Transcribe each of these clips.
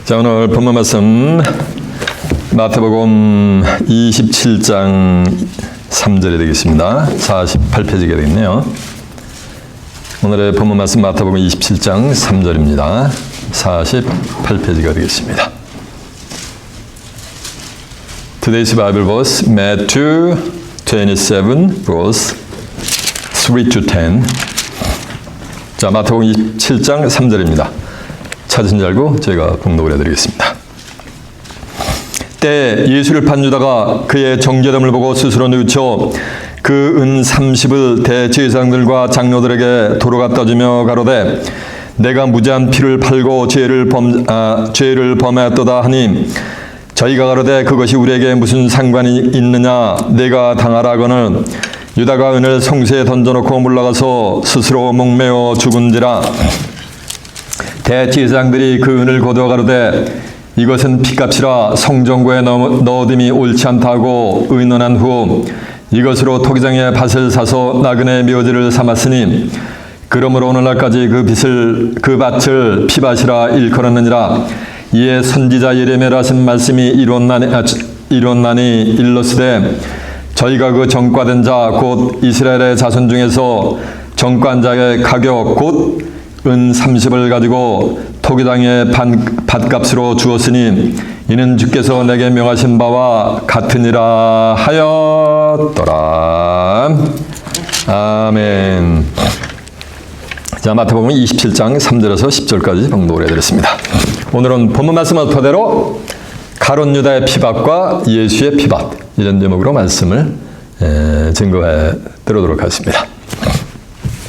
자, 오늘 본문 말씀 마태복음 27장 3절이 되겠습니다. 48페이지가 되겠네요. 오늘의 본문 말씀 마태복음 27장 3절입니다. 48페이지가 되겠습니다. Today's Bible verse, Matthew 27, verse 3 to 10. 자, 마태복음 27장 3절입니다. 찾으신 줄 알고 저희가 봉독을 해드리겠습니다. 때 예수를 판 유다가 그의 정죄됨을 보고 스스로 뉘우쳐 그 은 30을 대제사장들과 장로들에게 도로 갖다 주며 가로되 내가 무죄한 피를 팔고 죄를 범하였도다 하니 저희가 가로되 그것이 우리에게 무슨 상관이 있느냐 내가 당하라거늘 유다가 은을 성수에 던져놓고 물러가서 스스로 목매어 죽은지라. 대제사장들이 그 은을 거두어 가로되 이것은 핏값이라 성전고에 넣어둠이 옳지 않다고 의논한 후 이것으로 토기장에 밭을 사서 나그네 묘지를 삼았으니 그러므로 오늘날까지 그 밭을 피밭이라 일컬었느니라. 이에 선지자 예레미야라 하신 말씀이 이뤘나니 일렀으되 저희가 그 정과된 자 곧 이스라엘의 자손 중에서 정과한 자의 가격 곧 은 30을 가지고 토기장의 밭값으로 주었으니 이는 주께서 내게 명하신 바와 같으니라 하였더라. 아멘. 자, 마태복음 27장 3절에서 10절까지 봉독을 해드렸습니다. 오늘은 본문 말씀을 토대로 가룟 유다의 피밭과 예수의 피밭 이런 제목으로 말씀을 증거해 드리도록 하겠습니다.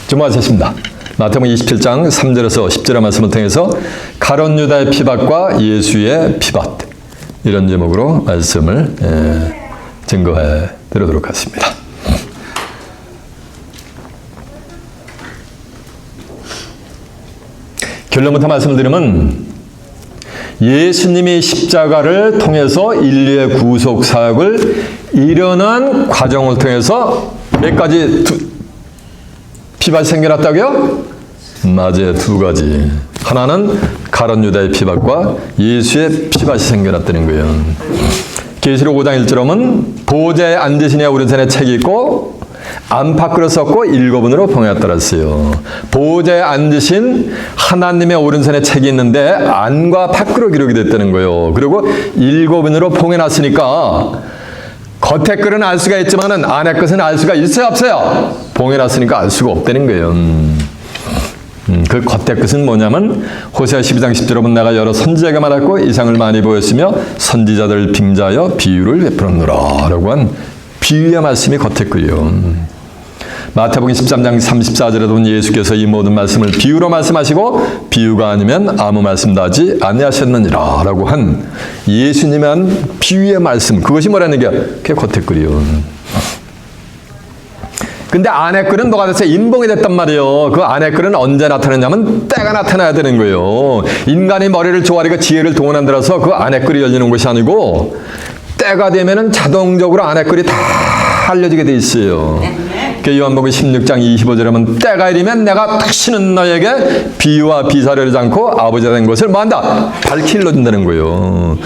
주목하셨습니다. 마태복음 27장 3절에서 10절의 말씀을 통해서 가룟 유다의 피밭과 예수의 피밭 이런 제목으로 말씀을 증거해 드리도록 하겠습니다. 결론부터 말씀을 드리면 예수님이 십자가를 통해서 인류의 구속 사역을 이뤄낸 과정을 통해서 몇 가지 피밭이 생겨났다고요? 맞아요. 두 가지. 하나는 가룟 유다의 피밭과 예수의 피밭이 생겨났다는 거예요. 계시록 5장 1절에 보면 보좌에 앉으신 이와 오른손에 책이 있고 안팎으로 썼고 7번으로 봉해놨더라 했어요. 보좌에 앉으신 하나님의 오른손에 책이 있는데 안과 밖으로 기록이 됐다는 거예요. 그리고 7번으로 봉해놨으니까 겉의 글은 알 수가 있지만은 안의 것은 알 수가 있어요, 없어요? 봉해놨으니까 알 수가 없다는 거예요. 그 겉의 것은 뭐냐면 호세아 12장 10절에 보면 내가 여러 선지자에게 말했고 이상을 많이 보였으며 선지자들을 빙자하여 비유를 베풀었노라 라고 한 비유의 말씀이 겉의 글이요. 마태복음 13장 34절에도 보면 예수께서 이 모든 말씀을 비유로 말씀하시고 비유가 아니면 아무 말씀도 하지 아니하셨느니라 라고 한 예수님의 한 비유의 말씀 그것이 뭐라는 게 그게 겉의 글이요. 근데 안의 글은 뭐가 됐어요? 인봉이 됐단 말이에요. 그 안의 글은 언제 나타나냐면 때가 나타나야 되는 거예요. 인간이 머리를 조아리고 지혜를 동원한다라서 그 안의 글이 열리는 것이 아니고 때가 되면은 자동적으로 안의 글이 다 알려지게 돼 있어요. 요한복음 16장 25절에 보면 때가 이르면 내가 다시는 너에게 비유와 비사를 하지 않고 아버지가 된 것을 뭐한다? 밝히 일러준다는 거예요.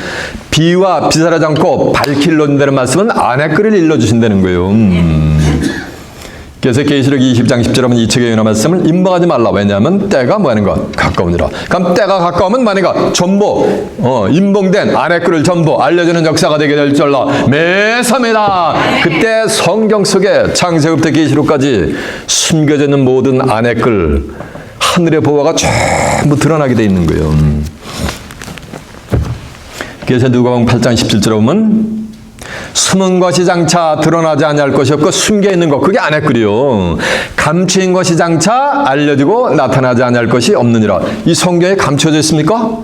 비유와 비사를 하지 않고 밝히 일러준다는 말씀은 안의 글을 일러주신다는 거예요. 그래서 계시록 20장 10절에 보면 이 책의 유나 말씀을 임박하지 말라. 왜냐하면 때가 뭐하는 것? 가까우니라. 그럼 때가 가까우면 뭐하는 것? 전부 임봉된 안의 글을 전부 알려주는 역사가 되게 될 줄라 매섭니다. 그때 성경 속에 창세기부터 계시록까지 숨겨져 있는 모든 안의 글 하늘의 보화가 전부 드러나게 돼 있는 거예요. 그래서 누가복음 8장 17절에 보면 숨은 것이 장차 드러나지 아니할 것이 없고 숨겨있는 것 그게 안의 글이요. 감추인 것이 장차 알려지고 나타나지 아니할 것이 없느니라. 이 성경에 감춰져 있습니까?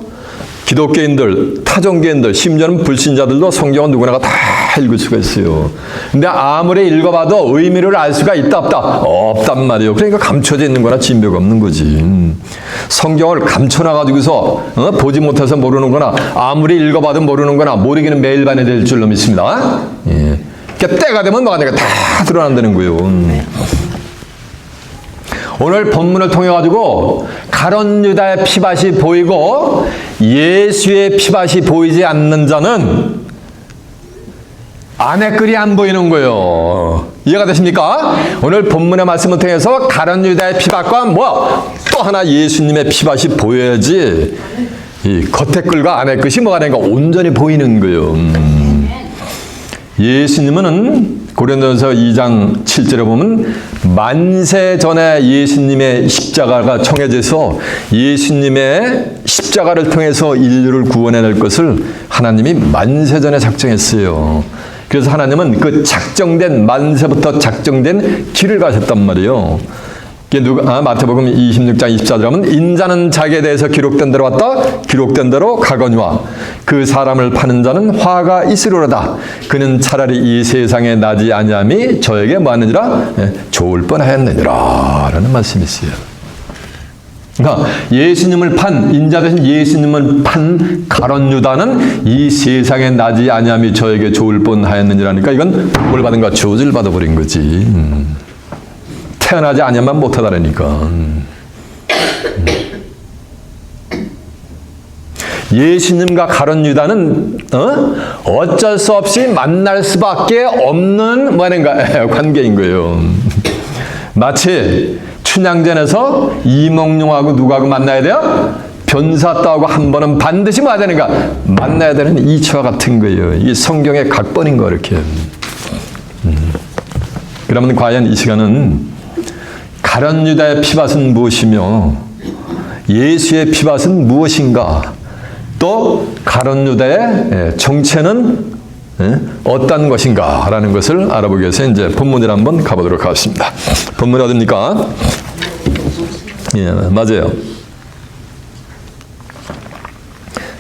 기독교인들, 타종교인들, 심지어는 불신자들도 성경은 누구나가 다 읽을 수가 있어요. 근데 아무리 읽어봐도 의미를 알 수가 있다 없다? 없단 말이에요. 그러니까 감춰져 있는 거나 진배가 없는 거지. 성경을 감춰놔가지고서 보지 못해서 모르는 거나 아무리 읽어봐도 모르는 거나 모르기는 매일 반에 될 줄로 믿습니다. 예. 그러니까 때가 되면 뭐가 되니까 다 드러난다는 거예요. 오늘 본문을 통해 가지고 가룟 유다의 피밭이 보이고 예수의 피밭이 보이지 않는 자는 안의 끈이 안 보이는 거예요. 이해가 되십니까? 오늘 본문의 말씀을 통해서 가룟 유다의 피밭과 또 하나 예수님의 피밭이 보여야지 이 겉의 끈과 안의 끝이 뭐가 되는가 온전히 보이는 거예요. 예수님은 고린도전서 2장 7절에 보면 만세 전에 예수님의 십자가가 청해져서 예수님의 십자가를 통해서 인류를 구원해낼 것을 하나님이 만세 전에 작정했어요. 그래서 하나님은 그 작정된 만세부터 작정된 길을 가셨단 말이에요. 마태복음 26장 24절 하면 인자는 자기에 대해서 기록된 대로 왔다 기록된 대로 가거니와 그 사람을 파는 자는 화가 있으리로다. 그는 차라리 이 세상에 나지 아니함이 저에게 뭐하느니라 좋을 뻔하였느니라 라는 말씀이 있어요. 그러니까 예수님을 판 인자 되신 예수님을 판 가룟 유다는 이 세상에 나지 아니함이 저에게 좋을 뻔하였느니라니까 이건 뭘 받은가 저주를 받아버린 거지. 태어나지 않으면 못하다라니까. 예수님과 가룟 유다는 어쩔 수 없이 만날 수밖에 없는 관계인 거예요. 마치 춘향전에서 이몽룡하고 누구하고 만나야 돼요? 변사또하고 한 번은 반드시 뭐야 되는가? 만나야 되는 이치와 같은 거예요. 이 성경의 각본인 거 이렇게. 그러면 과연 이 시간은 가룟 유다의 피밭은 무엇이며 예수의 피밭은 무엇인가? 또 가룟 유다의 정체는 어떤 것인가? 라는 것을 알아보기 위해서 이제 본문을 한번 가보도록 하겠습니다. 본문 어딥니까? 예, 맞아요.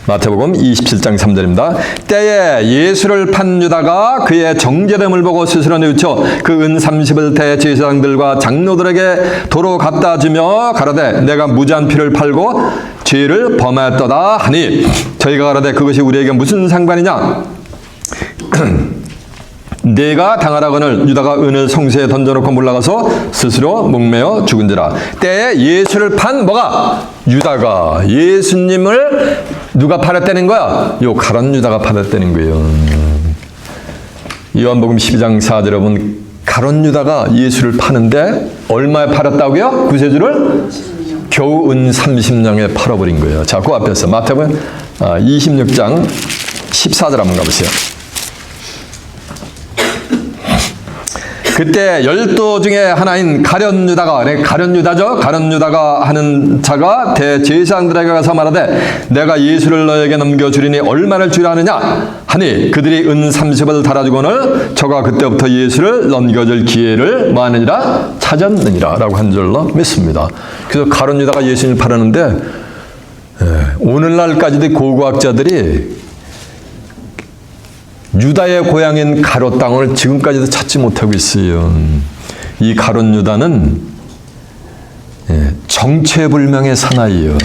마태복음 27장 3절입니다. 때에 예수를 판 유다가 그의 정죄됨을 보고 스스로 뉘우쳐 그 은 30을 대제사장들과 장로들에게 도로 갖다 주며 가라되 내가 무지한 피를 팔고 죄를 범하였도다 하니 저희가 가라되 그것이 우리에게 무슨 상관이냐? 내가 당하라거늘 유다가 은을 성소에 던져놓고 물러가서 스스로 목매어 죽은지라. 때에 예수를 판 유다가 예수님을 누가 팔았다는 거야? 요 가룟 유다가 팔았다는 거예요. 요한복음 12장 4절에 보면 가룟 유다가 예수를 파는데 얼마에 팔았다고요? 구세주를? 겨우 은 30냥에 팔아버린 거예요. 자, 그 앞에서 마태복음 26장 14절 한번 가보세요. 그때 12 중에 하나인 가룟 유다가 하는 자가 대제사장들에게 가서 말하되 내가 예수를 너에게 넘겨주리니 얼마를 주려 하느냐 하니 그들이 은 30을 달아주거늘 저가 그때부터 예수를 넘겨줄 기회를 뭐하느니라 찾았느니라 라고 한 줄로 믿습니다. 그래서 가룟 유다가 예수님을 팔았는데 오늘날까지도 고고학자들이 유다의 고향인 가롯 땅을 지금까지도 찾지 못하고 있어요. 이 가롯 유다는 정체불명의 사나이요.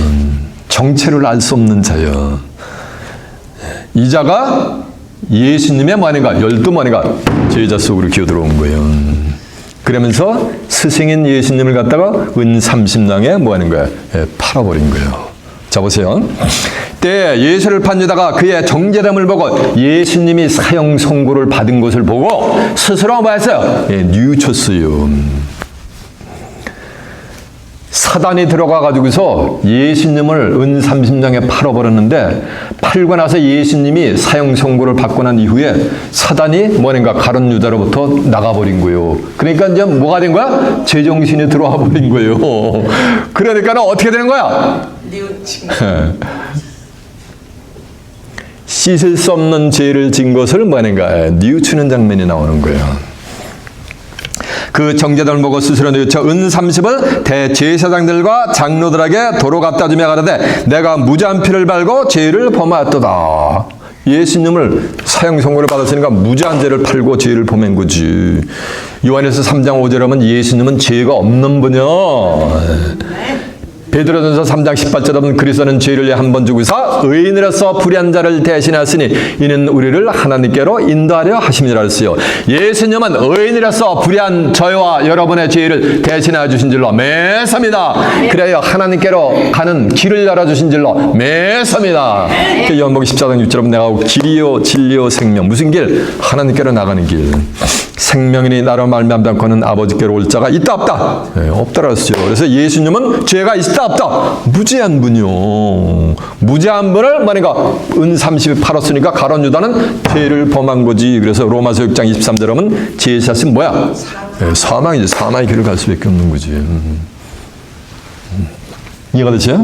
정체를 알 수 없는 자요. 이 자가 예수님의 열두 제자 속으로 기어들어온 거예요. 그러면서 스승인 예수님을 갖다가 은 30냥에 팔아버린 거예요. 자, 보세요. 때 예수를 판 유다가 그의 정죄됨을 보고 예수님이 사형 선고를 받은 것을 보고 스스로 뭐했어요? 뉘우쳤어요. 사단이 들어가 가지고서 예수님을 은 30냥에 팔아버렸는데 팔고 나서 예수님이 사형 선고를 받고 난 이후에 사단이 가룟 유다로부터 나가버린 거예요. 그러니까 이제 뭐가 된 거야? 제정신이 들어와 버린 거예요. 그러니까 어떻게 되는 거야? 씻을 수 없는 죄를 진 것을 뉘우치는 장면이 나오는 거예요. 그 정죄됨을 보고 스스로 뉘우쳐 은 30을 대제사장들과 장로들에게 도로 갖다 주며 가라되 내가 무지한 피를 발고 죄를 범하였도다. 예수님을 사형 선고를 받았으니까 무지한 죄를 팔고 죄를 범한 거지. 요한에서 3장 5절에 하면 예수님은 죄가 없는 분이요. 베드로전서 3장 18절에 보면 그리스도는 죄를 위해 한 번 죽으사 의인으로서 불의한 자를 대신하시니 이는 우리를 하나님께로 인도하려 하심이라 했어요. 예수님은 의인으로서 불의한 저와 여러분의 죄를 대신해 주신 줄로 매섭니다. 그래요 하나님께로 가는 길을 열어주신 줄로 매섭니다. 요한복음 14장 6절에 보면 내가 길이요 진리요 생명. 무슨 길? 하나님께로 나가는 길. 생명이니 나로 말미암지 않고는 아버지께로 올 자가 있다 없다? 네, 없다라 했어요. 그래서 예수님은 죄가 있다 없다? 무죄한 분이요. 무죄한 분을 뭐니까 은 30이 팔았으니까 가룟 유다는 죄를 범한 거지. 그래서 로마서 6장 23절에 보면 죄의 샷은 뭐야? 네, 사망이지. 사망의 길을 갈 수밖에 없는 거지. 이해가 되죠?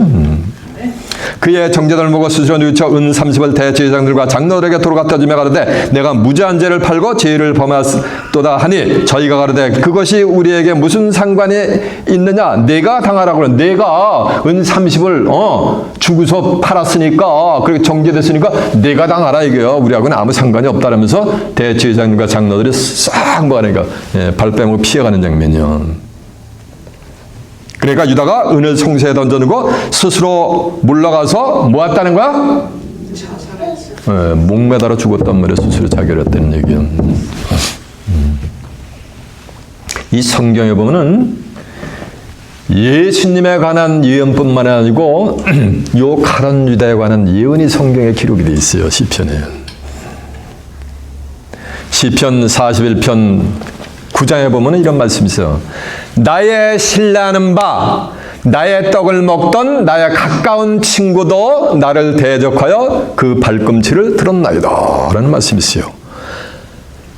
그의 정죄를 보고 스스로 뉘우쳐 은 30을 대제사장들과 장로들에게 도로 갖다 주며 가로되 내가 무죄한 죄를 팔고 죄를 범하였도다 하니 저희가 가로되 그것이 우리에게 무슨 상관이 있느냐 내가 당하라고 그래. 내가 은 30을 주고서 팔았으니까 그렇게 정죄됐으니까 내가 당하라 이게요. 우리하고는 아무 상관이 없다라면서 대제사장들과 장로들이 싹 뭐하니까 발 빼먹고 피해가는 장면이요. 그러니까 유다가 은을 성소에 던져놓고 스스로 물러가서 뭐 했다는 거야? 목매달아 죽었단 말이야. 스스로 자결했다는 얘기야. 이 성경에 보면은 예수님에 관한 예언뿐만 아니고 요 가룟 유다에 관한 예언이 성경에 기록이 되어 있어요. 시편에. 시편 41편 9장에 보면 이런 말씀이 있어요. 나의 신뢰하는 바 나의 떡을 먹던 나의 가까운 친구도 나를 대적하여 그 발꿈치를 들었나이다 라는 말씀이 있어요.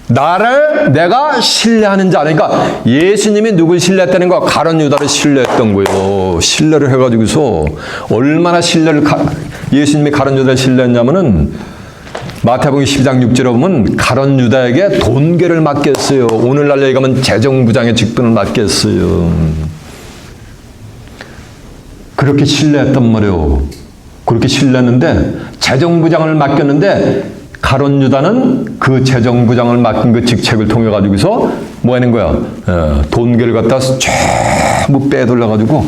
나를 내가 신뢰하는 자. 그러니까 예수님이 누굴 신뢰했다는 거? 가룟 유다를 신뢰했던 거예요. 신뢰를 해가지고서 얼마나 예수님이 가룟 유다를 신뢰했냐면은 마태복음 12장 6절에 보면 가룟 유다에게 돈계를 맡겼어요. 오늘날 얘기하면 재정부장의 직분을 맡겼어요. 그렇게 신뢰했단 말이에요. 그렇게 신뢰했는데 재정부장을 맡겼는데 가룟 유다는 그 재정부장을 맡긴 그 직책을 통해 가지고서 뭐 하는 거야? 돈계를 갖다 전부 빼돌려가지고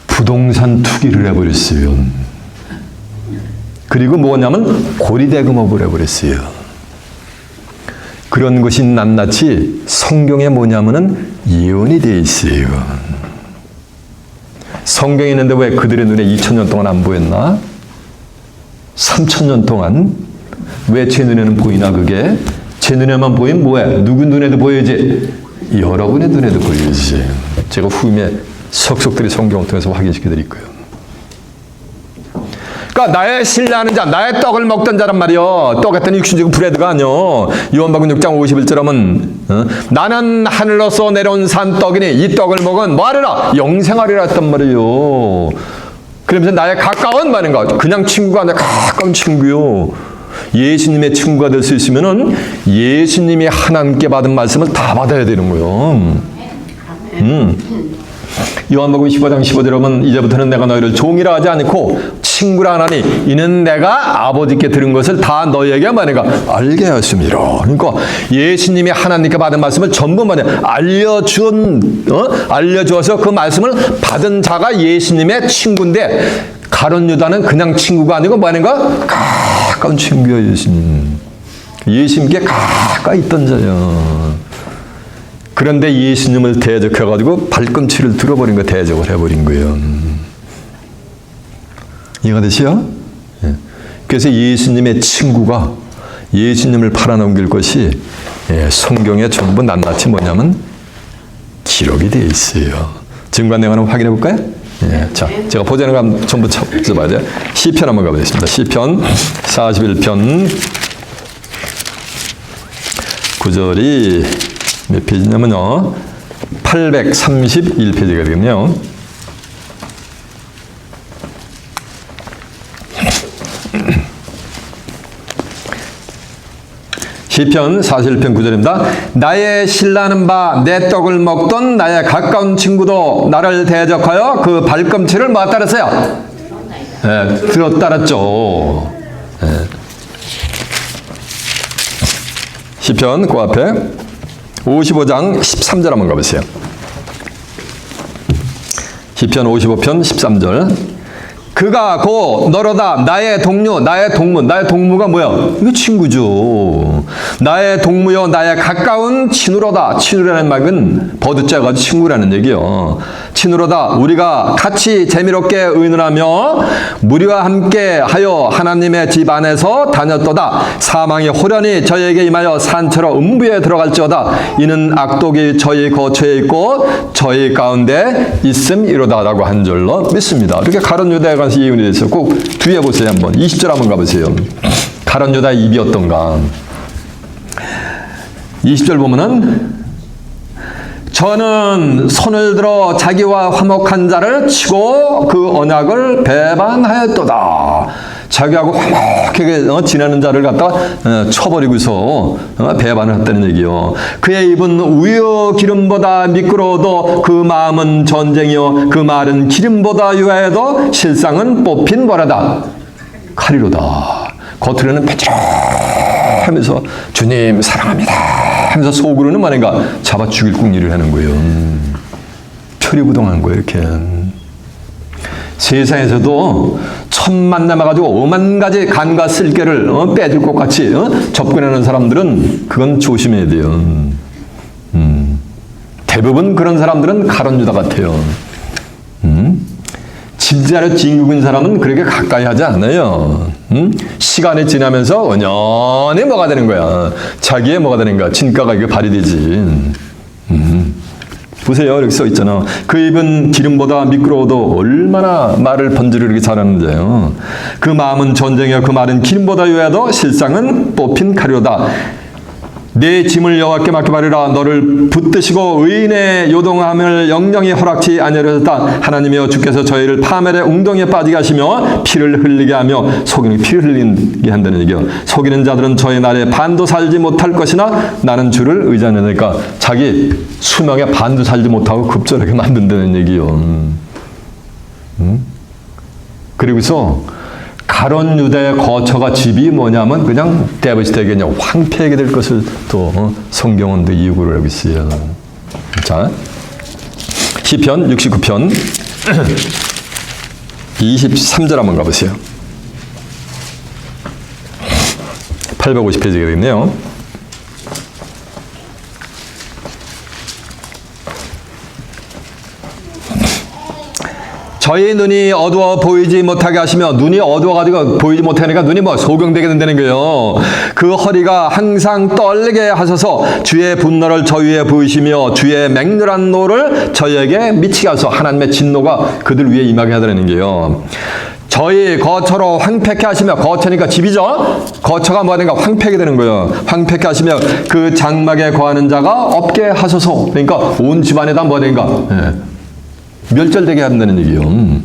부동산 투기를 해버렸어요. 그리고 뭐냐면 고리대금업을 해버렸어요. 그런 것이 낱낱이 성경에 뭐냐면은 예언이 되어 있어요. 성경에 있는데 왜 그들의 눈에 2000년 동안 안 보였나? 3000년 동안 왜 제 눈에는 보이나 그게? 제 눈에만 보이면 뭐해? 누구 눈에도 보여야지? 여러분의 눈에도 보여야지. 제가 후임에 석석들이 성경을 통해서 확인시켜 드릴 거예요. 그러니까 나의 신뢰하는 자, 나의 떡을 먹던 자란 말이요. 떡 했더니 육신적인 브레드가 아니요. 요한복음 6장 51절에 보면 나는 하늘로서 내려온 산 떡이니 이 떡을 먹은 뭐하리라? 영생하리라 했단 말이요. 그러면서 나의 가까운 말인가? 그냥 친구가 아니라 가까운 친구요. 예수님의 친구가 될 수 있으면은 예수님이 하나님께 받은 말씀을 다 받아야 되는 거예요. 요한복음 15장 15절에 보면 이제부터는 내가 너희를 종이라 하지 않고 친구라 하나니 이는 내가 아버지께 들은 것을 다 너희에게 말해가 알게 하였습니다. 그러니까 예수님이 하나님께 받은 말씀을 전부 알려주어서 그 말씀을 받은 자가 예수님의 친구인데 가룟 유다는 그냥 친구가 아니고 뭐하는가? 가까운 친구야. 예수님께 가까이 있던 자야. 그런데 예수님을 대적해가지고 발꿈치를 들어버린 거, 대적을 해버린 거예요. 이해가 되시죠? 예. 그래서 예수님의 친구가 예수님을 팔아넘길 것이 성경에 전부 낱낱이 뭐냐면 기록이 되어 있어요. 증거 내용을 확인해 볼까요? 예. 자, 제가 보자는 거 전부 찾아봐야 돼요. 시편 한번 가보겠습니다. 시편 41편 9절이 몇 페이지냐면요. 831페이지가 되겠네요. 시편 41편 9절입니다. 나의 신뢰하는 바 내 떡을 먹던 나의 가까운 친구도 나를 대적하여 그 발꿈치를 뭐했다 그랬어요? 들었다랬죠. 시편 그 앞에 55장 13절 한번 가보세요. 시편 55편 13절. 그가 곧 너로다 나의 동료 나의 동무. 나의 동무가 뭐야? 이거 친구죠. 나의 동무요 나의 가까운 친우로다. 친우라는 말은 버드자가 친구라는 얘기요. 친우로다. 우리가 같이 재미롭게 의논하며 무리와 함께 하여 하나님의 집 안에서 다녔도다. 사망이 호련히 저희에게 임하여 산처럼 음부에 들어갈지어다. 이는 악독이 저희 거처에 있고 저희 가운데 있음이로다 라고 한 줄로 믿습니다. 이렇게 가룟 유다에 관해서 예언이 됐어요. 꼭 뒤에 보세요. 한번 20절 한번 가보세요. 가룟 유다의 입이 어떤가. 20절 보면은 저는 손을 들어 자기와 화목한 자를 치고 그 언약을 배반하였도다. 자기하고 화목하게 지내는 자를 갖다가 쳐버리고서 배반을 했다는 얘기요. 그의 입은 우유 기름보다 미끄러워도 그 마음은 전쟁이요 그 말은 기름보다 유하여도 실상은 뽑힌 벌하다. 칼이로다. 겉으로는 빼꼼하면서 주님 사랑합니다 하면서 속으로는 말인가 잡아 죽일 궁리를 하는 거예요. 표리부동한 거예요. 이렇게. 세상에서도 첫 만나가지고 오만 가지 간과 쓸개를 빼줄 것 같이 접근하는 사람들은 그건 조심해야 돼요. 대부분 그런 사람들은 가룟 유다 같아요. 진짜로 진국인 사람은 그렇게 가까이 하지 않아요. 시간이 지나면서 원연히 뭐가 되는 거야. 자기의 뭐가 되는 거야. 진가가 이게 발휘되지. 보세요. 이렇게 써 있잖아. 그 입은 기름보다 미끄러워도 얼마나 말을 번지르르 이렇게 잘하는데요. 그 마음은 전쟁이요 그 말은 기름보다 유하여도 실상은 뽑힌 칼이로다. 내 짐을 여호와께 맡겨버리라. 너를 붙드시고 의인의 요동함을 영영히 허락치 아니하셨다. 하나님이여 주께서 저희를 파멸의 웅덩이에 빠지게 하시며 피를 흘리게 하며 속이는 피를 흘리게 한다는 얘기요. 속이는 자들은 저의 날에 반도 살지 못할 것이나 나는 주를 의지하느니까. 자기 수명에 반도 살지 못하고 급절하게 만든다는 얘기요. 그리고서 가룟 유다의 거처가 집이 뭐냐면 그냥 데브스테게 그냥 황폐하게 될 것을 또 성경은 또 예고를 하고 있어요. 자, 시편 69편 23절 한번 가보세요. 850페이지가 되겠네요. 저희 눈이 어두워 보이지 못하게 하시며. 눈이 어두워가지고 보이지 못하니까 눈이 뭐 소경되게 된다는 거예요. 그 허리가 항상 떨리게 하셔서 주의 분노를 저 위에 부으시며 주의 맹렬한 노를 저희에게 미치게 하소서. 하나님의 진노가 그들 위에 임하게 하더라는 게요. 저희 거처로 황폐케 하시며. 거처니까 집이죠. 거처가 뭐하는가 황폐하게 되는 거예요. 황폐케 하시며 그 장막에 거하는 자가 없게 하소서. 그러니까 온 집안에다 뭐하는가 멸절되게 한다는 얘기요.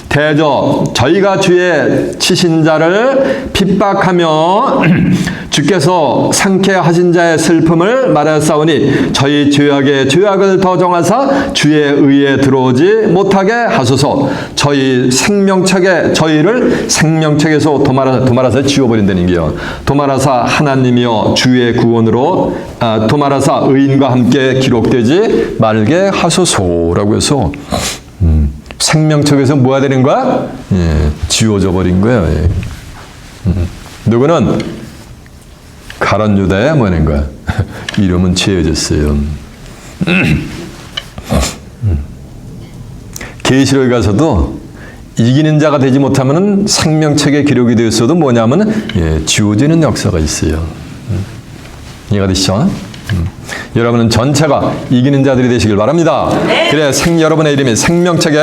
대저 저희가 주의 치신 자를 핍박하며 주께서 상쾌하신 자의 슬픔을 말하사오니 저희 죄악의 죄악을 더 정하사 주의 의에 들어오지 못하게 하소서. 저희 생명책에 저희를 생명책에서 도말하사 지워버린다는 게요. 도말하사 하나님이여 주의 구원으로 도말하사 의인과 함께 기록되지 말게 하소서라고 해서 생명책에서 뭐가 되는 거야? 지워져 버린 거야. 누구는 가룟 유다에 뭐는 거야? 이름은 지어졌어요. 계시록에 가서도 이기는 자가 되지 못하면 생명책에 기록이 되었어도 뭐냐면 지워지는 역사가 있어요. 이해가 되시죠? 여러분은 전체가 이기는 자들이 되시길 바랍니다. 네. 그래 여러분의 이름이 생명책에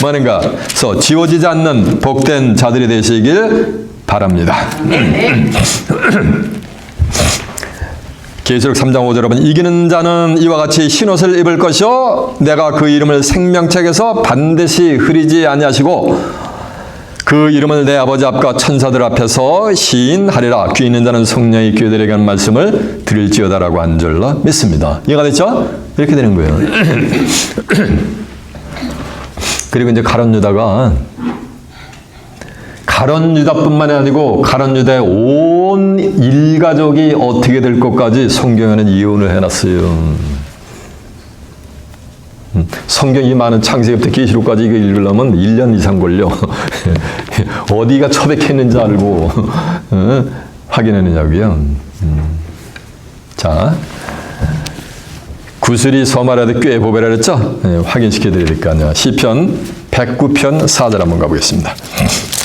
뭐하는가서 지워지지 않는 복된 자들이 되시길 바랍니다. 네. 계시록 3장 5절 여러분 이기는 자는 이와 같이 흰옷을 입을 것이요 내가 그 이름을 생명책에서 반드시 흐리지 아니하시고 그 이름을 내 아버지 앞과 천사들 앞에서 시인하리라. 귀 있는 자는 성령이 교회들에게 하는 말씀을 들을지어다라고 한 줄로 믿습니다. 이해가 됐죠? 이렇게 되는 거예요. 그리고 이제 가룟 유다가 가룟 유다뿐만이 아니고 가룟 유다의 온 일가족이 어떻게 될 것까지 성경에는 예언을 해놨어요. 성경이 많은 창세기부터 계시록까지 이거 읽으려면 1년 이상 걸려. 어디가 처백했는지 알고 확인했느냐고요. 자, 구슬이 서말하되 꽤 보배라 그랬죠? 확인시켜 드려야 될 거 아니야. 시편 109편 4절 한번 가보겠습니다.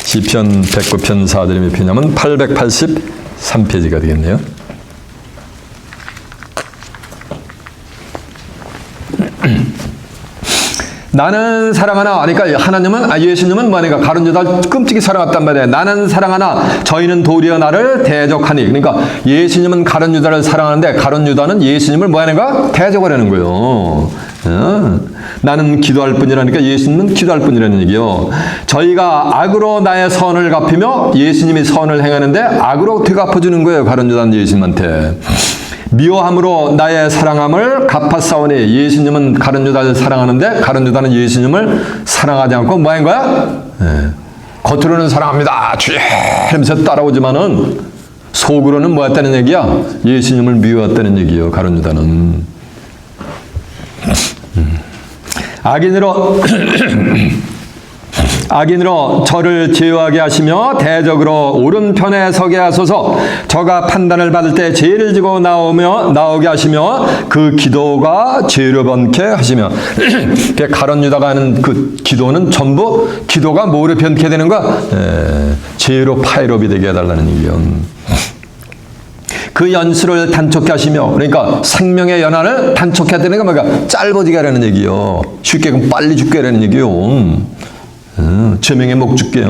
시편 109편 4절이 몇 편이냐면 883페이지가 되겠네요. 나는 사랑하나, 그러니까 하나님은, 예수님은 뭐니까 가룟 유다를 끔찍이 사랑했단 말이에요. 나는 사랑하나 저희는 도리어 나를 대적하니. 그러니까 예수님은 가룟 유다를 사랑하는데 가룟 유다는 예수님을 뭐하는가? 대적하려는 거예요. 나는 기도할 뿐이라니까 예수님은 기도할 뿐이라는 얘기요. 저희가 악으로 나의 선을 갚으며 예수님이 선을 행하는데 악으로 되갚아주는 거예요. 가룟 유다는 예수님한테. 미워함으로 나의 사랑함을 갚았사오니. 예수님은 가룟 유다를 사랑하는데 가룟 유다는 예수님을 사랑하지 않고 뭐 한 거야? 겉으로는 사랑합니다 하면서 따라오지만은 속으로는 뭐 했다는 얘기야? 예수님을 미워했다는 얘기예요. 가룟 유다는. 악인으로 저를 제어하게 하시며 대적으로 오른편에 서게 하소서. 저가 판단을 받을 때 죄를 지고 나오게 하시며 그 기도가 죄로 변케 하시며. 가룟 유다가 하는 그 기도는 전부 기도가 뭐로 변케 되는 거야? 죄로 파이롭이 되게 해달라는 얘기요. 그 연수를 단촉케 하시며, 그러니까 생명의 연한을 단촉케 하는 게 뭐가? 짧아지게 하라는 얘기요. 쉽게 그럼 빨리 죽게 하라는 얘기요. 제명에 못 죽게,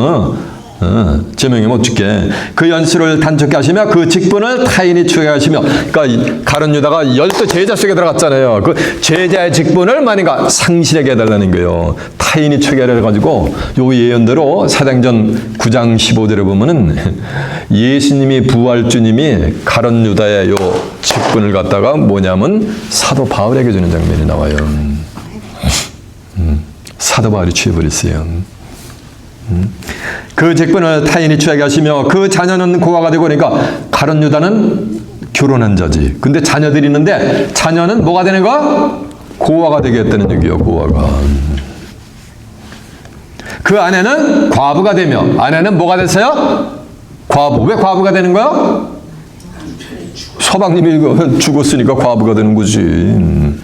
제명에 못 죽게. 그 연수를 단축케 하시며 그 직분을 타인이 취하게 하시며. 그러니까 가룟 유다가 열두 제자 속에 들어갔잖아요. 그 제자의 직분을 만인가 상실하게 해달라는 거예요. 타인이 취하게 해가지고 요 예언대로 사도행전 9장 15절에 보면은 예수님이 부활주님이 가룟 유다의 요 직분을 갖다가 뭐냐면 사도 바울에게 주는 장면이 나와요. 사도 바울이 취해버렸어요. 그 직분을 타인이 취하게 하시며 그 자녀는 고아가 되고. 그러니까 가룟 유다는 결혼한 자지. 근데 자녀들이 있는데 자녀는 뭐가 되는 거야? 고아가 되게 했다는 얘기예요. 고아가. 그 아내는 과부가 되며. 아내는 뭐가 됐어요? 과부. 왜 과부가 되는 거야? 서방님이 죽었으니까 과부가 되는 거지.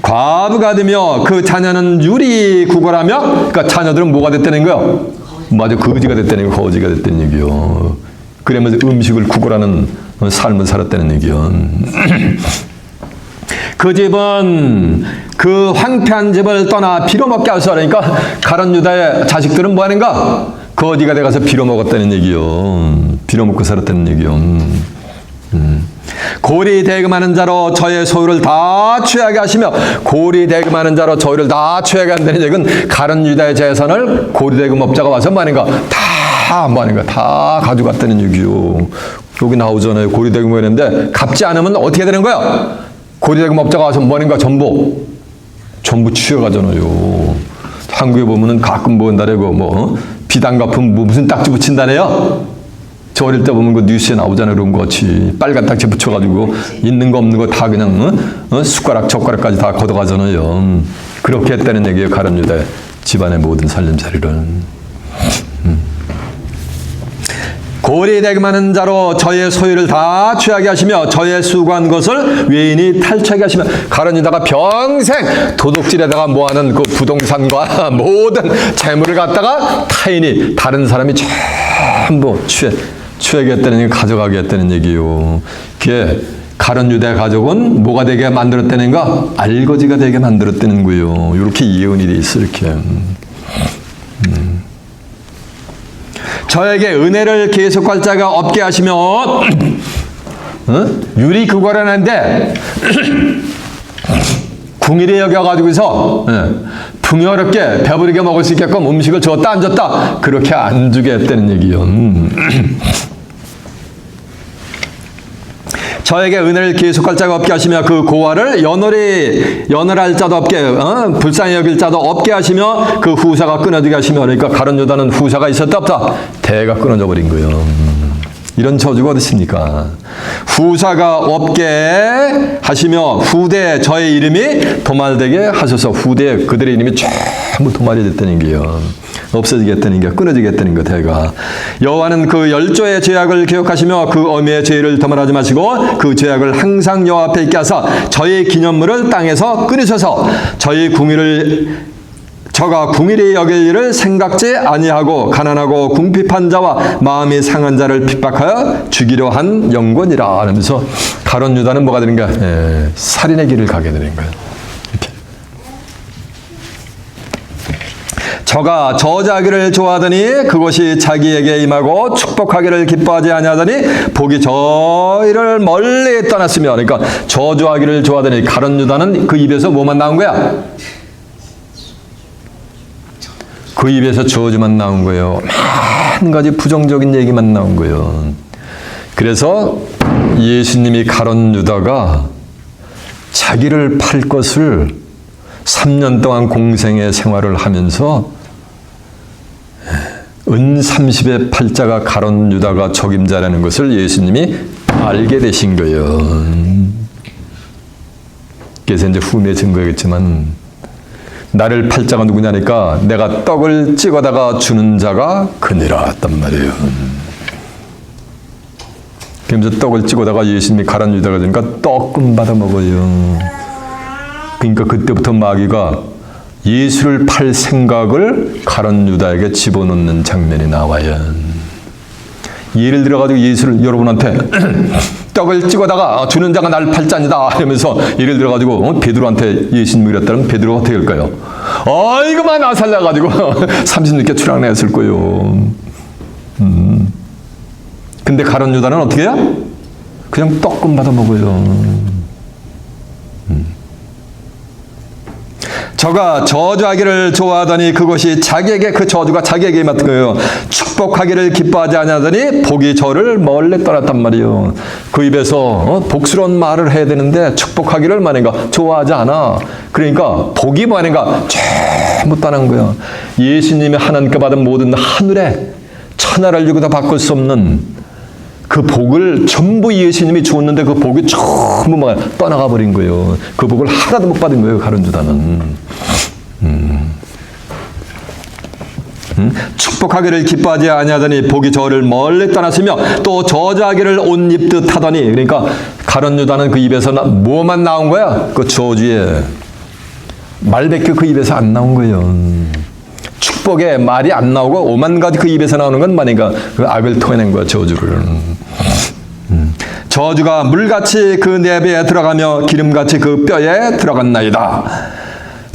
과부가 되며 그 자녀는 유리 구걸하며. 그러니까 자녀들은 뭐가 됐다는 거야? 맞아, 거지가 됐다는 거, 거지가 됐다는 얘기요. 그러면서 음식을 구걸하는 삶을 살았다는 얘기요. 그 집은 그 황폐한 집을 떠나 빌어먹게 하소서. 그러니까 가룟 유다의 자식들은 뭐 하는가? 거지가 돼가서 빌어먹었다는 얘기요. 빌어먹고 살았다는 얘기요. 고리 대금하는 자로 저의 소유를 다 취하게 하시며. 고리 대금하는 자로 저희를 다 취하게 한다는 얘기는 가룟 유다의 재산을 고리 대금업자가 와서 뭐하는가? 다 뭐하는가? 다 가져갔다는 얘기요. 여기 나오잖아요. 고리 대금을 했는데 갚지 않으면 어떻게 되는 거야? 고리 대금업자가 와서 뭐하는가? 전부 취해가잖아요. 한국에 보면은 가끔 본다래고 뭐 비단 갚으면 뭐 무슨 딱지 붙인다네요. 저 어릴 때 보면 그 뉴스에 나오잖아요. 그런 거 같이 빨간 딱지 붙여가지고 있는 거 없는 거 다 그냥 숟가락 젓가락까지 다 걷어가잖아요. 그렇게 했다는 얘기예요. 가룟 유다의 집안의 모든 살림살이를. 고리 대금하는 자로 저의 소유를 다 취하게 하시며 저의 수고한 것을 외인이 탈취하게 하시며. 가룟 유다가 평생 도둑질에다가 모아는 그 부동산과 모든 재물을 갖다가 타인이 다른 사람이 전부 취하게 했다는 얘기, 가져가게 했다는 얘기요. 그게 가룟 유다의 가족은 뭐가 되게 만들었다는가? 알거지가 되게 만들었다는 거예요. 이렇게 예언이 돼 있어. 이렇게. 저에게 은혜를 계속할 자가 없게 하시며. 유리 그거를 하는데 궁일이 여겨가지고서 풍요롭게 배부르게 먹을 수 있게끔 음식을 줬다 안 줬다? 그렇게 안 주게 했다는 얘기요. 저에게 은혜를 계속할 자가 없게 하시며 그 고아를 연월할 자도 없게, 불쌍히 여길 자도 없게 하시며 그 후사가 끊어지게 하시며. 그러니까 가룟 유다는 후사가 있었다 없다? 대가 끊어져 버린 거예요. 이런 저주가 어디 있습니까? 후사가 없게 하시며 후대에 저의 이름이 도말되게 하셔서 후대에 그들의 이름이 전부 도말이 됐다는 게요. 없어지겠다는 게, 끊어지겠다는 것 대가. 여호와는 그 열조의 죄악을 기억하시며 그 어미의 죄를 더말하지 마시고 그 죄악을 항상 여호와 앞에 있게 하사 저의 기념물을 땅에서 끊으셔서 저의 궁의를 저가 궁일이 여길 일을 생각지 아니하고 가난하고 궁핍한 자와 마음이 상한 자를 핍박하여 죽이려 한 영권이라 하면서 가룟 유다는 뭐가 되는가? 살인의 길을 가게 되는 거예요. 이렇게. 저가 저주하기를 좋아하더니 그것이 자기에게 임하고 축복하기를 기뻐하지 아니하더니 복이 저희를 멀리 떠났으며, 그러니까 저주하기를 좋아하더니 가룟 유다는 그 입에서 뭐만 나온 거야? 그 입에서 저주만 나온 거예요. 한 가지 부정적인 얘기만 나온 거예요. 그래서 예수님이 가룟 유다가 자기를 팔 것을 3년 동안 공생의 생활을 하면서 은 30의 팔자가 가룟 유다가 적임자라는 것을 예수님이 알게 되신 거예요. 그래서 이제 후에 증거겠지만 나를 팔자가 누구냐니까 내가 떡을 찍어다가 주는 자가 그니라 했단 말이에요. 그러면서 떡을 찍어다가 예수님이 가룟 유다가 되니까 떡금 받아 먹어요. 그러니까 그때부터 마귀가 예수를 팔 생각을 가룟 유다에게 집어넣는 장면이 나와요. 예를 들어가지고 예수를 여러분한테 떡을 찍어다가 주는 자가 날 팔자니다 하면서 예를 들어가지고 베드로한테 예수님이 그랬다면 베드로가 어떻게 할까요? 이거만 아살려가지고 30년 출항했을 거예요. 근데 가룟 유다는 어떻게 해요? 그냥 떡금 받아 먹어요. 저가 저주하기를 좋아하더니 그것이 자기에게, 그 저주가 자기에게 임했던 거예요. 축복하기를 기뻐하지 아니하더니 복이 저를 멀리 떠났단 말이에요. 그 입에서 복스러운 말을 해야 되는데 축복하기를 뭐하는가? 좋아하지 않아. 그러니까 복이 뭐하는가? 전부 떠난 거야. 예수님이 하나님께 받은 모든 하늘에 천하를 주고도 바꿀 수 없는 그 복을 전부 예수님이 주었는데 그 복이 전부 막 떠나가 버린 거예요. 그 복을 하나도 못 받은 거예요, 가룟 유다는. 축복하기를 기뻐하지 아니하더니 복이 저를 멀리 떠났으며 또 저주하기를 옷 입듯 하더니, 그러니까 가룟 유다는 그 입에서 뭐만 나온 거야? 그 저주에 말밖에 그 입에서 안 나온 거예요. 축복의 말이 안 나오고 오만 가지 그 입에서 나오는 건 뭐니까 그 악을 토해낸 거야, 저주를. 저주가 물같이 그 내배에 들어가며 기름같이 그 뼈에 들어갔나이다.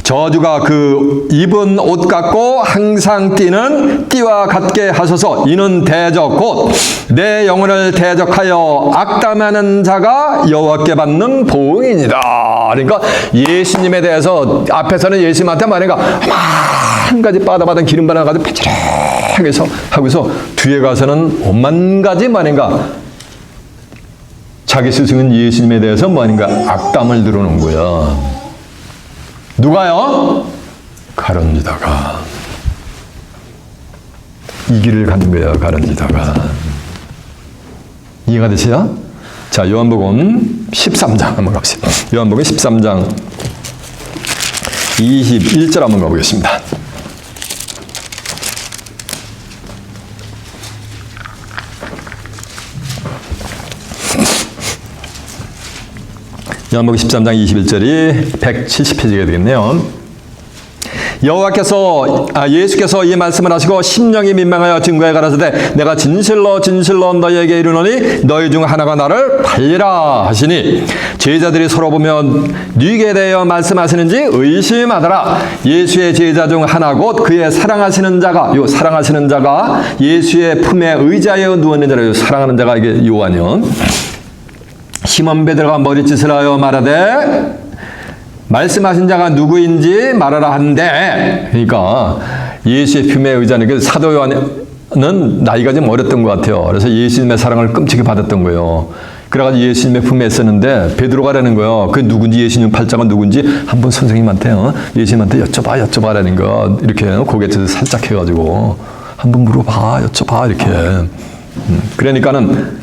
저주가 그 입은 옷 같고 항상 띠는 띠와 같게 하셔서 이는 대적 곧 내 영혼을 대적하여 악담하는 자가 여호와께 받는 보응이니라. 그러니까 예수님에 대해서 앞에서는 예수님한테 말해가 한 가지 빠다받은 기름 바나 가지고 패치하게 하고서 뒤에 가서는 오만 가지 말인가 자기 스승은 예수님에 대해서 뭐하는가 악담을 들어놓은 거야. 누가요? 가룟 유다가 이 길을 가는 거야. 가룟 유다가. 이해가 되세요? 자, 요한복음 13장 한번 가보세요. 요한복음 13장 21절 한번 가보겠습니다. 요한복음 13장 21절이 170페이지가 되겠네요. 예수께서 이 말씀을 하시고 심령이 민망하여 증거에 가라사대 내가 진실로 진실로 너희에게 이르노니 너희 중 하나가 나를 팔리라 하시니 제자들이 서로 보며 네게 대하여 말씀하시는지 의심하더라. 예수의 제자 중 하나 곧 그의 사랑하시는 자가, 요 사랑하시는 자가 예수의 품에 의지하여 누웠는 자라. 사랑하는 자가 이게 요한이요. 시몬 베드로가 머리짓을 하여 말하되 말씀하신 자가 누구인지 말하라 한데, 그러니까 예수의 품에 의지하는 게 사도 요한은 나이가 좀 어렸던 것 같아요. 그래서 예수님의 사랑을 끔찍히 받았던 거예요. 그래가지고 예수님의 품에 있었는데 베드로가라는 거예요. 그 누군지, 예수님 팔자가 누군지 한번 선생님한테 예수님한테 여쭤봐라는 거. 이렇게 고개 살짝 해가지고 한번 물어봐, 여쭤봐 이렇게. 그러니까는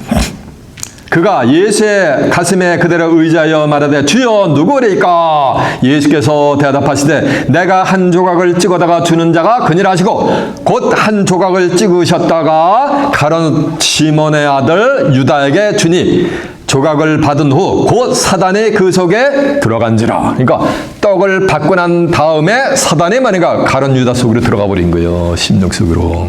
그가 예수의 가슴에 그대로 의지하여 말하되 주여 누구리까? 예수께서 대답하시되 내가 한 조각을 찍어다가 주는 자가 그니라 하시고 곧 한 조각을 찍으셨다가 가룟 시몬의 아들 유다에게 주니 조각을 받은 후 곧 사단이 그 속에 들어간지라. 그러니까 떡을 받고 난 다음에 사단이 말인가 가룟 유다 속으로 들어가 버린 거예요. 심령 속으로.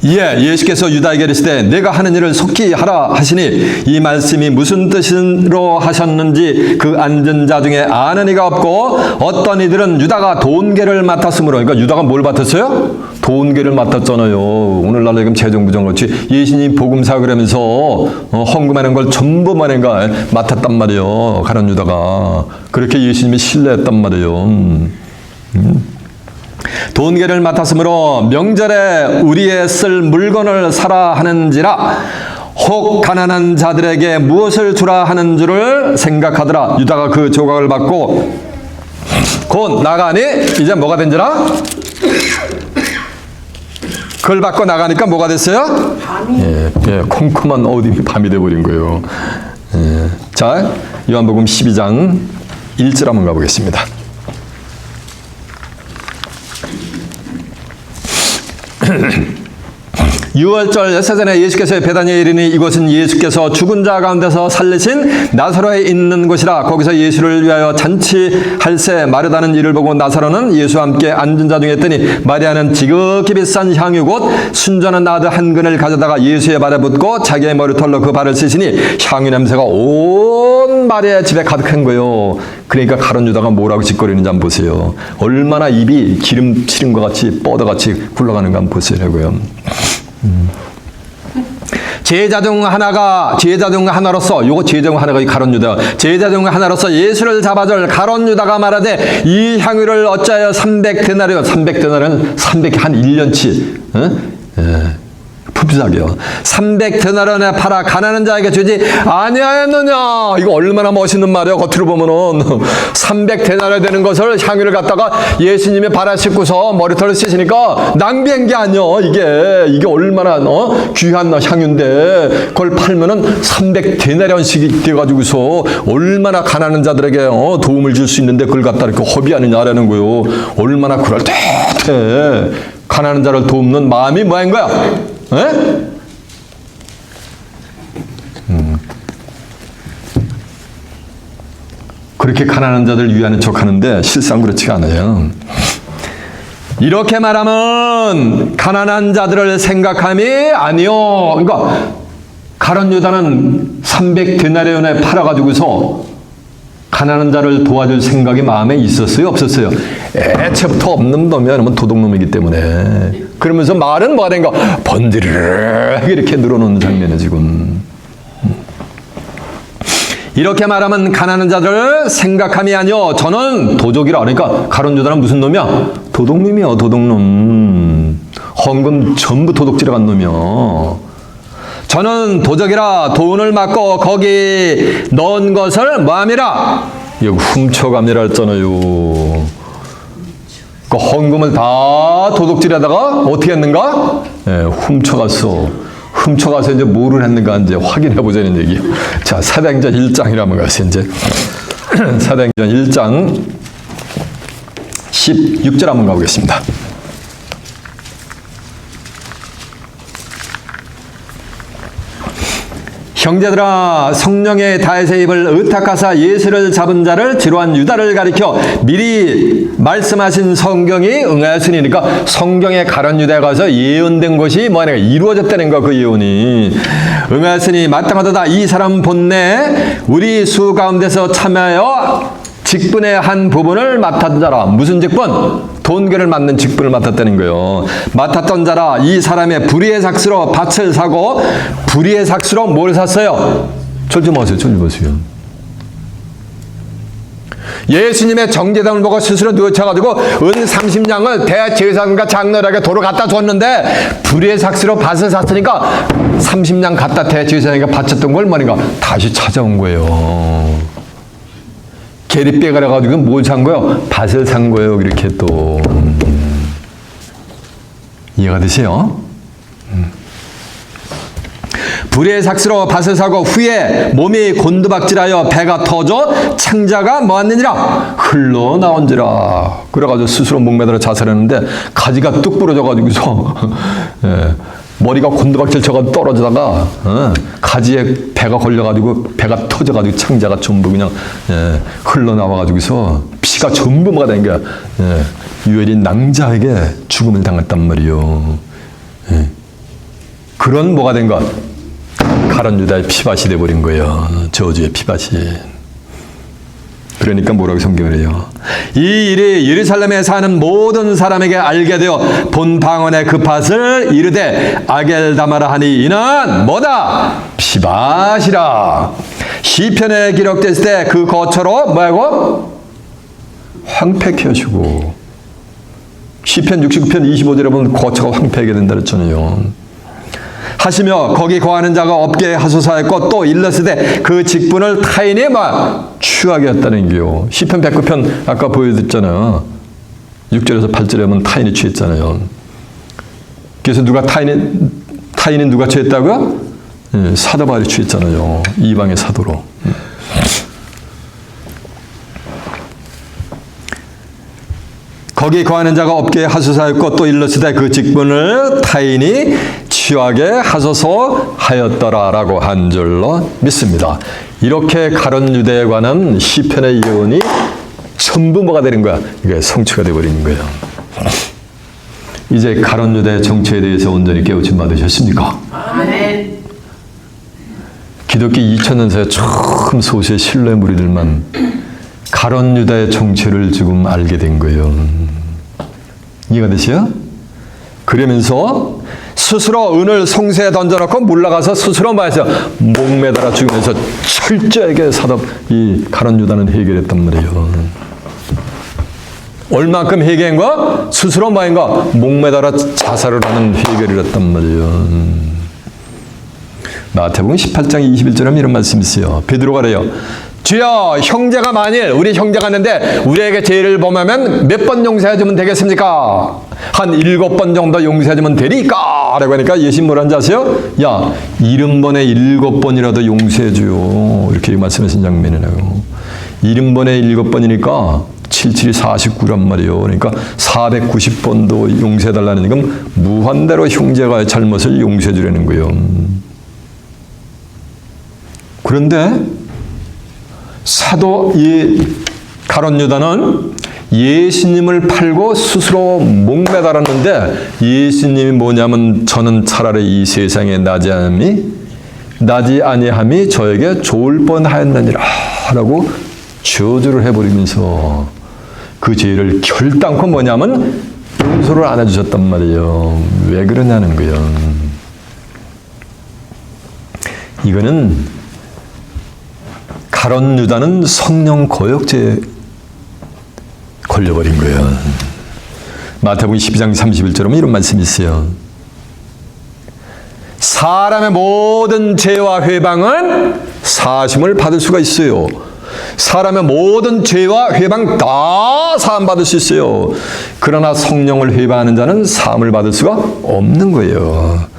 이에 예수께서 유다에게 이르시되 내가 하는 일을 속히 하라 하시니 이 말씀이 무슨 뜻으로 하셨는지 그 앉은 자 중에 아는 이가 없고 어떤 이들은 유다가 돈계를 맡았으므로. 그러니까 유다가 뭘 맡았어요? 돈계를 맡았잖아요. 오늘날 지금 재정부정같이 예수님 복음사 그러면서 헌금하는 걸 전부 말인가 맡았단 말이에요. 가룟 유다가. 그렇게 예수님이 신뢰했단 말이에요. 돈계를 맡았으므로 명절에 우리의 쓸 물건을 사라 하는지라 혹 가난한 자들에게 무엇을 주라 하는 줄을 생각하더라. 유다가 그 조각을 받고 곧 나가니 이제 뭐가 된지라? 그걸 받고 나가니까 뭐가 됐어요? 컴컴한 어둠이 밤이 돼버린 거예요. 자, 요한복음 12장 1절 한번 가보겠습니다. 유월절 역사전에 예수께서 베다니에 이르니 이곳은 예수께서 죽은 자 가운데서 살리신 나사로에 있는 곳이라. 거기서 예수를 위하여 잔치할새 마르다는 이를 보고 나사로는 예수와 함께 앉은 자 중에 있더니 마리아는 지극히 비싼 향유 곧 순전한 나드 한 근을 가져다가 예수의 발에 붓고 자기의 머리털로 그 발을 씻으니 향유 냄새가 온 마리아의 집에 가득한 거예요. 그러니까 가룟 유다가 뭐라고 짓거리는지 한번 보세요. 얼마나 입이 기름칠인 것 같이 뻗어같이 굴러가는가 한번 보시라고요. 제자 중 하나로서 요거 제자 중 하나가 이 가룟 유다. 제자 중 하나로서 예수를 잡아줄 가룟 유다가 말하되 이 향유를 어찌하여 300데나리온 300데나리온 300 한 1년치 풋비싸게요. 300데나리온에 팔아 가난한 자에게 주지 아니하였느냐. 이거 얼마나 멋있는 말이에요. 겉으로 보면은 300데나리온 되는 것을 향유를 갖다가 예수님의 발에 씻고서 머리털을 씻으니까 낭비한 게 아니야. 이게 얼마나 귀한 향유인데 그걸 팔면은 300데나리온씩이 돼가지고서 얼마나 가난한 자들에게 도움을 줄 수 있는데 그걸 갖다 이렇게 허비하느냐라는 거요. 얼마나 그럴듯해. 가난한 자를 돕는 마음이 뭐인 거야? 그렇게 가난한 자들 위하는 척 하는데 실상 그렇지가 않아요. 이렇게 말하면 가난한 자들을 생각함이 아니요. 그러니까 가룟 유다는 300데나리온에 팔아가지고서 가난한 자를 도와줄 생각이 마음에 있었어요? 없었어요? 애초부터 없는 놈이면 도둑놈이기 때문에. 그러면서 말은 뭐가 된가? 번드르르 이렇게 늘어놓는 장면이 지금. 이렇게 말하면 가난한 자들을 생각함이 아니요. 저는 도적이라. 그러니까 가룟 유다는 무슨 놈이야? 도둑놈이야. 도둑놈. 헌금 전부 도둑질해 간 놈이야. 저는 도적이라 돈을 맞고 거기 넣은 것을 뭐함이라? 여기 훔쳐갑니다 했잖아요. 그 헌금을 다 도둑질하다가 어떻게 했는가? 훔쳐갔어. 훔쳐가서 이제 뭐를 했는가 이제 확인해 보자는 얘기예요. 자, 사도행전 1장이라면 가서 이제 사도행전 1장 16절 한번 가보겠습니다. 형제들아 성령의 다윗의 입을 의탁하사 예수를 잡은 자를 지로한 유다를 가리켜 미리 말씀하신 성경이 응하였으니까 성경에 가룟 유다에 가서 예언된 것이 뭐냐 이루어졌다는 거. 그 예언이 응하였으니 마땅하도다. 이 사람 본래 우리 수 가운데서 참여하여 직분의 한 부분을 맡았던 자라. 무슨 직분? 돈계를 맡는 직분을 맡았다는 거예요. 맡았던 자라. 이 사람의 불의의 삭스로 밭을 사고 불의의 삭스로 뭘 샀어요? 좀 하세요. 예수님의 정제단을 보고 스스로 누워쳐가지고 은 30냥을 대제사장과 장로에게 도로 갖다 줬는데 불의의 삭스로 밭을 샀으니까 30냥 갖다 대제사장에게 바쳤던 걸 뭐니까 다시 찾아온 거예요. 계리빼 가려가지고 뭘 산 거예요? 밭을 산 거예요. 이렇게 또. 이해가 되세요? 불의 삭스로 밭을 사고 후에 몸이 곤두박질하여 배가 터져 창자가 뭐하느니라 흘러나온지라. 그래가지고 스스로 목매달아 자살했는데 가지가 뚝 부러져가지고서 예, 머리가 곤두박질 쳐가지고 떨어지다가 가지에 배가 걸려가지고 배가 터져가지고 창자가 전부 그냥 예, 흘러나와가지고서 피가 전부 뭐가 된 거야. 예, 유엘이 낭자에게 죽음을 당했단 말이요. 예. 그런 뭐가 된 것? 가룟 유다의 피밭이 돼버린 거예요. 저주의 피밭이. 그러니까 뭐라고 성경을 해요? 이 일이 예루살렘에 사는 모든 사람에게 알게 되어 본 방언의 그 밭을 이르되 아겔다마라 하니 이는 뭐다? 피밭이라. 시편에 기록됐을 때 그 거처로 뭐하고? 황폐케 하시고. 시편 69편 25절에 보면 거처가 황폐하게 된다 그랬잖아요. 하시며 거기 거하는 자가 없게 하소서 했고 또 일렀으되 그 직분을 타인이 취하게 했다는 게요. 시편 109편 아까 보여드렸잖아요. 6절에서 8절에 보면 타인이 취했잖아요. 그래서 누가 타인이 누가 취했다고요? 예, 사도 바울이 취했잖아요. 이방의 사도로. 거기 거하는 자가 없게 하소서하였고 또 일렀으되 그 직분을 타인이 취하게 하소서 하였더라라고 한 줄로 믿습니다. 이렇게 가룟 유대에 관한 시편의 예언이 전부 뭐가 되는 거야? 이게 성취가 되어버리는 거예요. 이제 가룟 유대의 정체에 대해서 온전히 깨우침 받으셨습니까? 아멘. 기독교 2000년 사이 처음 소수의 신뢰 무리들만 가룟 유다의 정체를 지금 알게 된 거예요. 이해가 되세요? 그러면서 스스로 은을 송새에 던져놓고 물러가서 스스로 말해서 목매달아 죽으면서 철저하게 이 가룟 유다는 해결했단 말이에요. 얼만큼 해결한 거? 스스로 뭐인가? 목매달아 자살을 하는 해결을 했단 말이에요. 마태복음 18장 21절에 이런 말씀이 있어요. 베드로가 그래요. 주여, 형제가 만일 우리 형제가 있는데 우리에게 죄를 범하면 몇 번 용서해주면 되겠습니까? 한 7번 정도 용서해주면 되니까? 라고 하니까 예수님 뭐라는지 아세요? 야, 70번에 7번이라도 용서해줘요. 이렇게 말씀하신 장면이네요. 70번에 7번이니까 77이 49란 말이에요. 그러니까 490번도 용서해달라는 건 무한대로 형제가 잘못을 용서해주려는 거예요. 그런데 사도 이 가룟 유다는 예수님을 팔고 스스로 목매달았는데 예수님이 뭐냐면 저는 차라리 이 세상에 나지 아니함이 저에게 좋을 뻔하였느니라 라고 저주를 해버리면서 그 죄를 결단코 뭐냐면 용서를 안 해주셨단 말이에요. 왜 그러냐는 거예요. 이거는 가룟 유다는 성령 거역죄에 걸려버린 거예요. 마태복음 12장 31절에 이런 말씀이 있어요. 사람의 모든 죄와 회방은 사심을 받을 수가 있어요. 사람의 모든 죄와 회방 다 사함받을 수 있어요. 그러나 성령을 회방하는 자는 사함을 받을 수가 없는 거예요.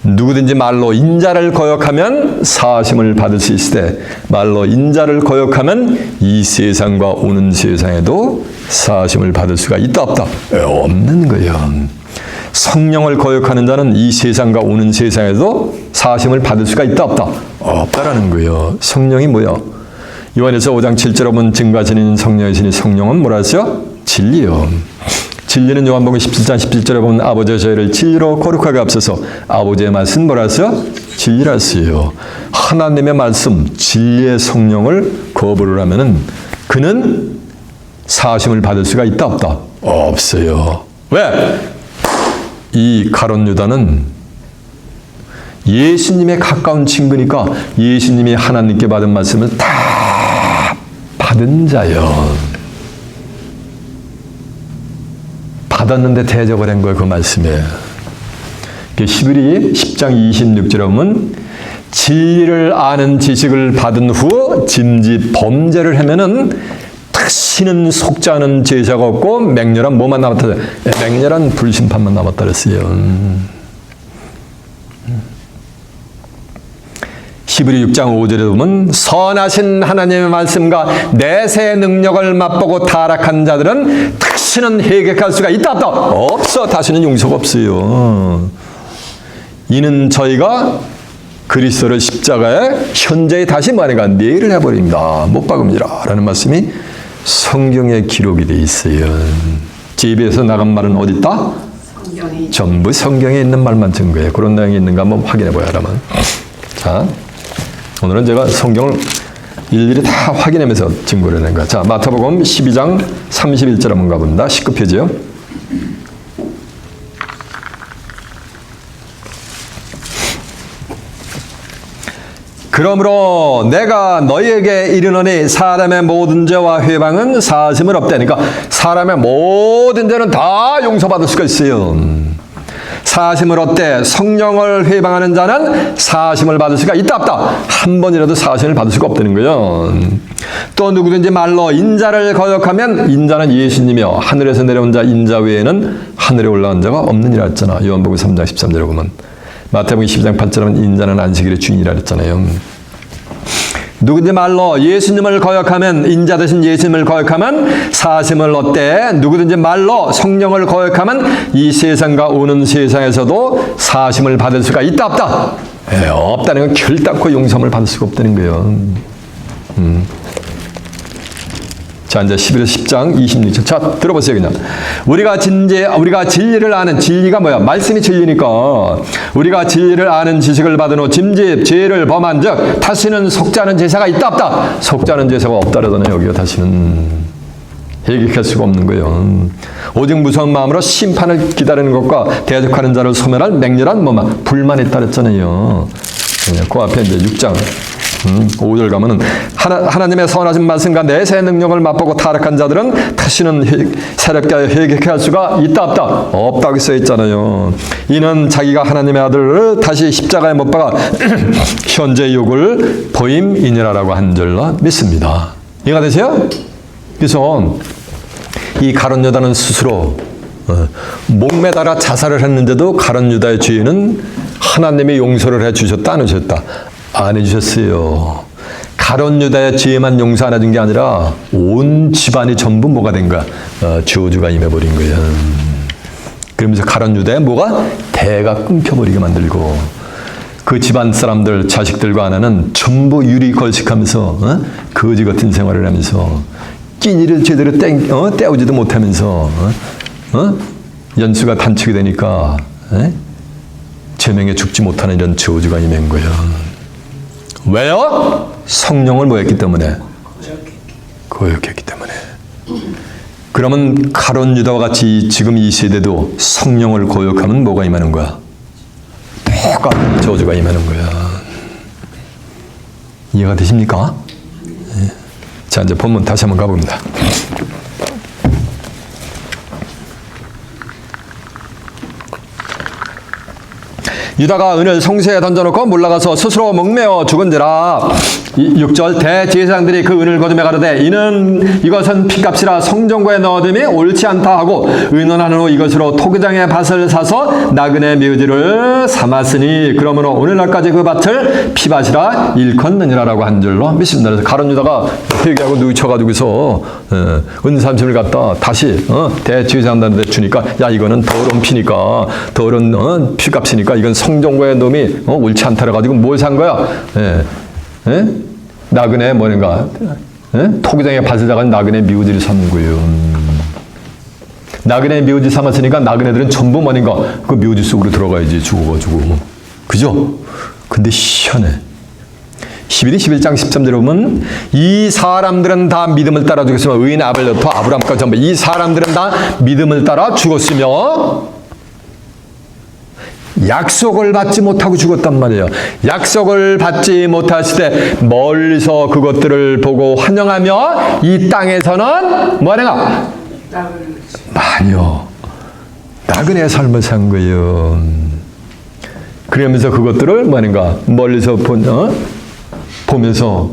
누구든지 말로 인자를 거역하면 사하심을 받을 수 있으되 말로 인자를 거역하면 이 세상과 오는 세상에도 사하심을 받을 수가 있다 없다? 없는 거예요. 성령을 거역하는 자는 이 세상과 오는 세상에도 사하심을 받을 수가 있다 없다? 없다라는 거예요. 성령이 뭐야? 요한에서 5장 7절에 보면 증거하시는 성령이시니 성령은 뭐라 했어요? 진리요. 진리는 요한복음 17장 17절에 보면 아버지의 저희를 진리로 거룩하게 앞서서 아버지의 말씀 뭐라 했어요? 진리라 했어요. 하나님의 말씀, 진리의 성령을 거부를 하면은 그는 사하심을 받을 수가 있다 없다? 없어요. 왜? 이 가룟 유다는 예수님의 가까운 친구니까 예수님이 하나님께 받은 말씀을 다 받은 자요. 받았는데 대적을 한 거예요. 그 말씀에. 히브리 10장 26절에 보면 진리를 아는 지식을 받은 후 짐짓 범죄를 하면은 다시는 속지 않은 제사가 없고 맹렬한 뭐만 남았다. 맹렬한 불심판만 남았다 그랬어요. 히브리 6장 5절에 보면 선하신 하나님의 말씀과 내세의 능력을 맛보고 타락한 자들은 다시는 회개할 수가 있다 없다? 없어. 다시는 용서가 없어요. 이는 저희가 그리스도를 십자가에 현재에 다시 말해가 내일을 해버립니다. 못 박음이라 라는 말씀이 성경에 기록이 되어 있어요. 제 입에서 나간 말은 어디 있다? 전부 성경에 있는 말만 증거해요. 그런 내용이 있는가 한번 확인해 보야 하라면. 자, 오늘은 제가 성경을 일일이 다 확인하면서 증거를 낸 거야. 자, 마태복음 12장 31절 한번 가봅니다. 19페이지요. 그러므로 내가 너희에게 이르노니 사람의 모든 죄와 회방은 사하심을 없다니까. 사람의 모든 죄는 다 용서받을 수가 있어요. 사하심을 얻되 성령을 회방하는 자는 사하심을 받을 수가 있다 없다? 한 번이라도 사하심을 받을 수가 없다는 거예요. 또 누구든지 말로 인자를 거역하면 인자는 예수님이요 하늘에서 내려온 자 인자 외에는 하늘에 올라간 자가 없느니라 했잖아. 요한복음 3장 13절에 보면. 마태복음 12장 8절은 인자는 안식일의 주인이라 했잖아요. 누구든지 말로 예수님을 거역하면 인자 대신 예수님을 거역하면 사하심을 얻되 누구든지 말로 성령을 거역하면 이 세상과 오는 세상에서도 사하심을 받을 수가 있다 없다? 없다는 건 결단코 용서를 받을 수가 없다는 거예요. 자, 이제 11절 10장 26절. 자, 들어보세요, 그냥. 우리가 진리를 아는, 진리가 뭐야? 말씀이 진리니까. 우리가 진리를 아는 지식을 받은 후 짐짓 죄를 범한 즉, 다시는 속지 않은 제사가 있다, 없다? 속지 않은 제사가 없다라더니 여기가 다시는 회개할 수가 없는 거예요. 오직 무서운 마음으로 심판을 기다리는 것과 대적하는 자를 소멸할 맹렬한 뭐만 불만이 있다랬잖아요. 그 앞에 이제 6장. 5절 가면은 하나님의 선하신 말씀과 내세의 능력을 맛보고 타락한 자들은 다시는 새롭게 회개할 수가 있다 없다? 없다고 써 있잖아요. 이는 자기가 하나님의 아들을 다시 십자가에 못 박아 현재의 욕을 보임이니라라고 한 줄로 믿습니다. 이해가 되세요? 그래서 이 가룟 유다는 스스로 목매달아 자살을 했는데도 가룟 유다의 죄는 하나님이 용서를 해주셨다 안 해주셨다? 안 해주셨어요. 가룟 유다의 죄만 용서 안 해준 게 아니라 온 집안이 전부 뭐가 된 거야? 저주가 임해버린 거야. 그러면서 가룟 유다의 뭐가? 대가 끊겨버리게 만들고 그 집안 사람들, 자식들과 아내는 전부 유리 걸식하면서 거지 같은 생활을 하면서 끼니를 제대로 때우지도 못하면서 연수가 단축이 되니까 제명에 죽지 못하는 이런 저주가 임한 거야. 왜요? 성령을 뭐했기 때문에? 거역했기 때문에. 그러면 가룟 유다와 같이 지금 이 세대도 성령을 거역하면 뭐가 임하는 거야? 똑같은 저주가 임하는 거야. 이해가 되십니까? 네. 자, 이제 본문 다시 한번 가봅니다. 유다가 은을 성소에 던져놓고 물러가서 스스로 목매어 죽은지라. 6절 대제사장들이 그 은을 거두며 가로되 이것은 핏값이라 성전고에 넣어둠이 옳지 않다 하고 의논한 후 이것으로 토기장의 밭을 사서 나그네 묘지를 삼았으니 그러므로 오늘날까지 그 밭을 피밭이라 일컫느니라라고 한 줄로 믿습니다. 그래서 가룟 유다가 회개하고 누이쳐가지고서 은 30을 갖다 다시 대제사장들한테 주니까 야 이거는 더러운 피니까 더러운 피값이니까 이건 성전고의 놈이 옳지 않다라 가지고 뭘 산 거야? 나그네 뭐인가? 토기장에 밭을 다간 나그네 묘지를 삼는 거예요. 나그네 묘지 삼았으니까 나그네들은 전부 뭐인가? 그 묘지 속으로 들어가야지 죽어가지고. 그죠? 근데 희한해. 11장 13절에 보면 이 사람들은 다 믿음을 따라 죽었으며 의인 아벨부터 아브라함까지 전부 이 사람들은 다 믿음을 따라 죽었으며 약속을 받지 못하고 죽었단 말이에요. 약속을 받지 못했을 때 멀리서 그것들을 보고 환영하며 이 땅에서는 뭐하는가? 아니요. 나그네 삶을 산 거예요. 그러면서 그것들을 뭐하는가? 멀리서 보면서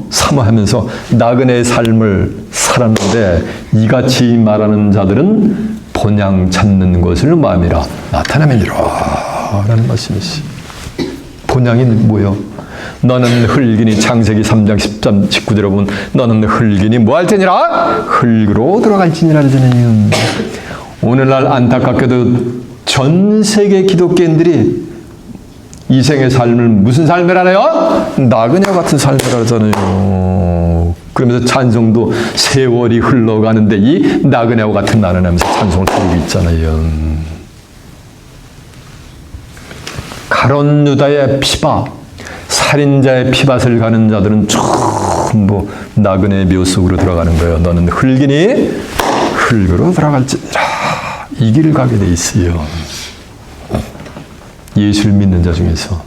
사모하면서 나그네의 삶을 살았는데 이같이 말하는 자들은 본향 찾는 것을 마음이라 나타남이니라 라는 말씀이시. 본향이 뭐요? 너는 흙이니 창세기 3장 10장 19절에 보면 너는 흙이니 뭐 할 테니라? 흙으로 들어갈지니라 하잖아요. 오늘날 안타깝게도 전 세계 기독교인들이 이 생의 삶을 무슨 삶을 하나요? 나그네 같은 삶을 하잖아요. 그러면서 찬송도 세월이 흘러가는데 이 나그네와 같은 나는 하면서 찬송을 부르고 있잖아요. 가론 유다의 피바, 살인자의 피밭을 가는 자들은 전부 나그네의 묘 속으로 들어가는 거예요. 너는 흙이니 흙으로 들어갈지니라. 이 길을 가게 돼 있어요. 예수를 믿는 자 중에서,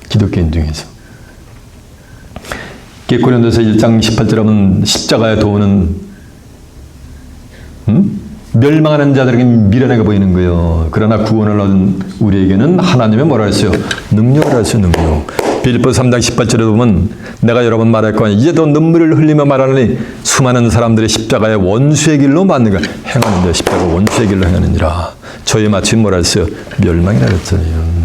기독교인 중에서. 고린도서 1장 18절에 보면 십자가의 도는 멸망하는 자들에게 미련하게 보이는 거예요. 그러나 구원을 얻은 우리에게는 하나님의 뭐라 했어요? 능력을 하셨어요. 능력. 빌립보서 3장 18절에 보면 내가 여러 번 말할 거니 이제도 눈물을 흘리며 말하느니 수많은 사람들의 십자가의 원수의 길로 맞는가 행하는데 십자가 원수의 길로 행하느니라. 저희 마침 뭐라 했어요? 멸망이라 했잖아요.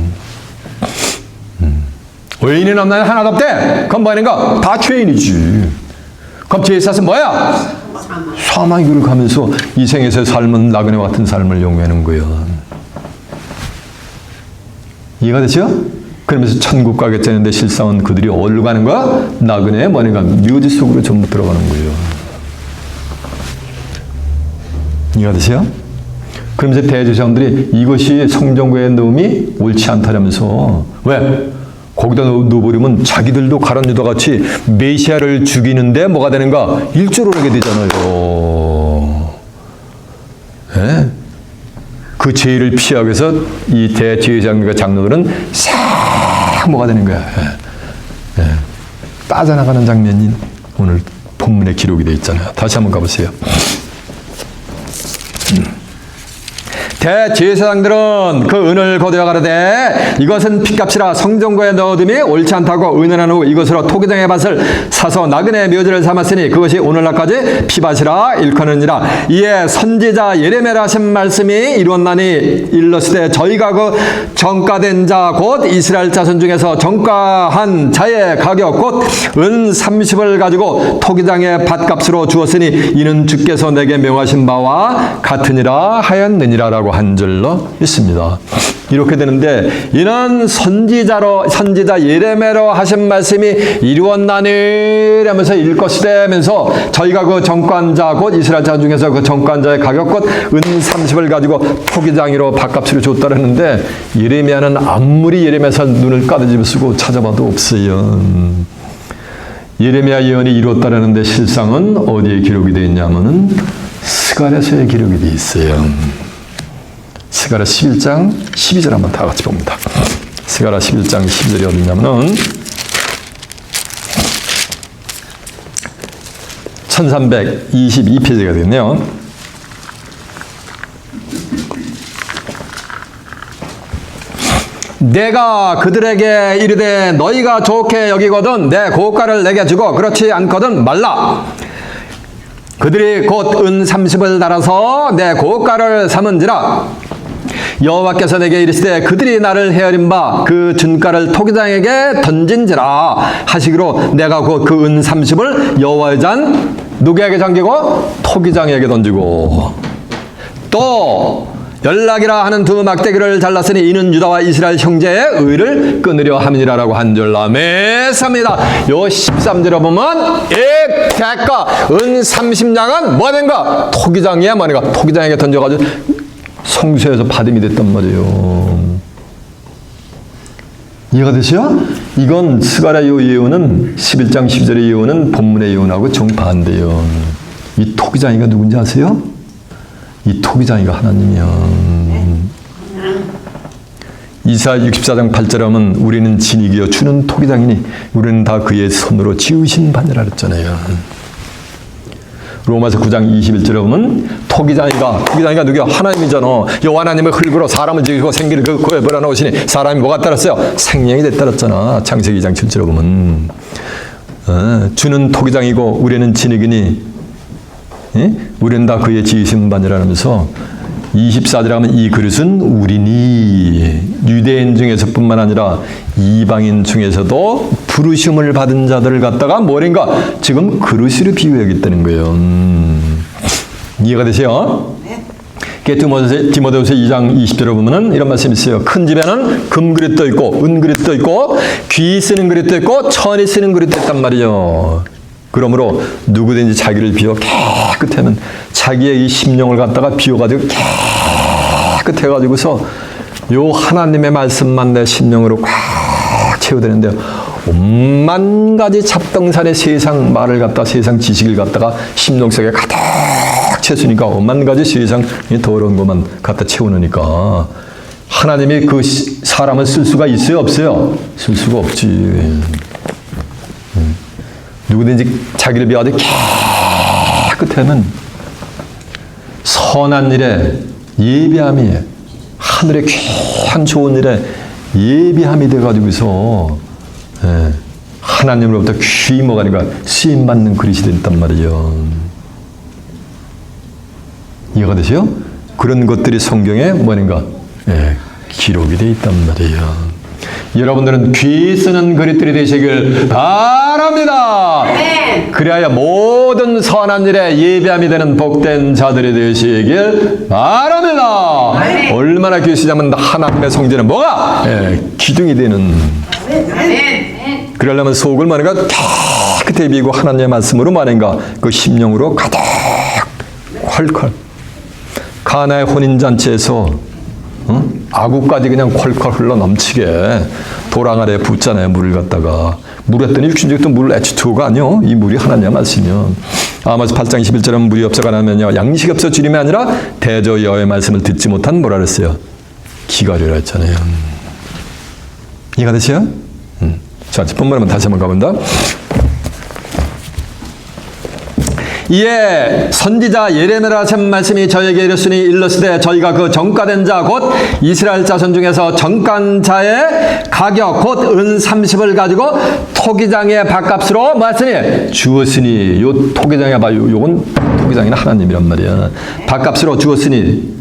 의인은 없나요? 하나도 없대. 그건 뭐 하는가? 다 죄인이지. 그럼 죄의 탓은 뭐야? 사망의 길을 가면서 이 생에서의 삶은 나그네와 같은 삶을 용해하는 거예요. 이해가 되죠? 그러면서 천국 가겠다는데 실상은 그들이 어디로 가는 거야? 나그네의 뭐니까 묘지 속으로 전부 들어가는 거예요. 이해가 되세요? 그러면서 대제사장들이 이것이 성전구에 넣음이 옳지 않다면서 왜? 거기다 넣어버리면 자기들도 가론 유다 같이 메시아를 죽이는데 뭐가 되는가? 일조를 하게 되잖아요. 네? 그 죄를 피하기 위해서 이 대제사장과 장로들은 싹 뭐가 되는 거야. 네. 네. 빠져나가는 장면이 오늘 본문에 기록이 되어 있잖아요. 다시 한번 가보세요. 대제사장들은 그 은을 거두어 가로되 이것은 핏값이라 성전구에 넣어둠이 옳지 않다고 의논한 후 이것으로 토기장의 밭을 사서 나그네의 묘지를 삼았으니 그것이 오늘날까지 피밭이라 일컫느니라. 이에 선지자 예레미야라 하신 말씀이 이루었나니 일러스되 저희가 그 정가된 자 곧 이스라엘 자손 중에서 정가한 자의 가격 곧 은 30을 가지고 토기장의 밭값으로 주었으니 이는 주께서 내게 명하신 바와 같으니라 하였느니라 라고 한 절로 있습니다. 이렇게 되는데 이는 선지자 예레미야로 하신 말씀이 이루었나니 하면서 일것이되면서 저희가 그 정관자 곧 이스라엘 자 중에서 그 정관자의 가격 곧 은 30을 가지고 토기장이로 밭값으로 줬다라는데 예레미야는 아무리 예레미야서 눈을 까드집어 쓰고 찾아봐도 없어요. 예레미야 예언이 이루었다라는데 실상은 어디에 기록이 되어 있냐면은 스가랴서에 기록이 되어 있어요. 스가랴 11장 12절 한번 다 같이 봅니다. 스가랴 11장 12절이 어디냐면은 1322페이지가 되겠네요. 내가 그들에게 이르되 너희가 좋게 여기거든 내 고가를 내게 주고 그렇지 않거든 말라. 그들이 곧 은 30을 달아서 내 고가를 삼은지라. 여호와께서 내게 이르시되 그들이 나를 헤아린 바 그 준가를 토기장에게 던진지라 하시기로 내가 곧 그 은 30을 여호와의 잔 누구에게 잠기고 토기장에게 던지고 또 연락이라 하는 두 막대기를 잘랐으니 이는 유다와 이스라엘 형제의 의를 끊으려 함이니라라고 한 줄 아멘삽니다. 요 13절에 보면 이 대가 은 30냥은 뭐가 된가? 토기장이야 뭐가? 토기장에게 던져가지고 성소에서 받음이 됐단 말이에요. 이해가 되세요? 이건 스가랴 예언은 11장 10절의 예언은 본문의 예언하고 정반대요. 이 토기장이가 누군지 아세요? 이 토기장이가 하나님이야. 이사 64장 8절에 하면 우리는 진이기여 주는 토기장이니 우리는 다 그의 손으로 지으신 바니라 그랬잖아요. 로마서 9장 21절에 보면 토기장이가 누구야? 하나님이잖아. 여호와 하나님의 흙으로 사람을 지으시고 생기를 그 코에 불어넣으시니 사람이 뭐가 따랐어요? 생명이 됐다랬잖아. 창세기 2장 7절에 보면 주는 토기장이고 우리는 진이기니 예? 우리는 다 그의 지으신 바니라면서 24절에 하면 이 그릇은 우리니 유대인 중에서뿐만 아니라 이방인 중에서도 부르심을 받은 자들을 갖다가 뭐인가 지금 그릇으로 비유하겠다는 거예요. 이해가 되세요? 디모데후서 2장 20절에 보면은 이런 말씀이 있어요. 큰 집에는 금그릇도 있고 은그릇도 있고 귀 쓰는 그릇도 있고 천이 쓰는 그릇도 있단 말이죠. 그러므로 누구든지 자기를 비워 깨끗하면 자기의 이 심령을 갖다가 비워가지고 깨끗해가지고서 요 하나님의 말씀만 내 심령으로 꽉 채워되는데요. 온만 가지 잡동산의 세상 말을 갖다 세상 지식을 갖다가 심령 속에 가득 채우니까 온만 가지 세상 더러운 것만 갖다 채우니까 하나님이 그 사람을 쓸 수가 있어요, 없어요? 쓸 수가 없지. 누구든지 자기를 비워도 깨끗하면 선한 일에 예비함이 하늘의 귀한 좋은 일에 예비함이 돼가지고서 하나님으로부터 귀히 먹으니까 쓰임받는 그릇이 됐단 말이에요. 이해가 되세요? 그런 것들이 성경에 뭐인가 기록이 되어 있단 말이에요. 여러분들은 귀 쓰는 그릇들이 되시길 바랍니다. 그래야 모든 선한 일에 예비함이 되는 복된 자들이 되시길 바랍니다. 얼마나 귀 쓰자면 하나님의 성전은 뭐가? 기둥이 되는. 그러려면 속을 뭐인가 깨끗해 비고 하나님의 말씀으로 뭐인가 그 심령으로 가득 콸콸. 가나의 혼인잔치에서 아구까지 그냥 콸콸 흘러 넘치게 도랑 아래에 붓잖아요. 물을 갖다가 물했더니 육신적인 또 물 H2O가 아니요. 이 물이 하나님의 말씀이요. 아모스 8장 21절은 물이 없어가 나면요 양식이 없어 주님이 아니라 대저 여호와의 말씀을 듣지 못한 뭐라 그랬어요? 기갈이라 했잖아요. 이해가 되세요? 자, 본문에 다시 한번 가본다. 이에 선지자 예레미야가 하신 말씀이 저에게 이르시니 일렀으되 저희가 그 정가된 자 곧 이스라엘 자손 중에서 정가한 자의 가격 곧 은 30을 가지고 토기장의 밥값으로 뭐하시니 주었으니 요 토기장의 밥 요건 토기장이나 하나님이란 말이야. 밥값으로 주었으니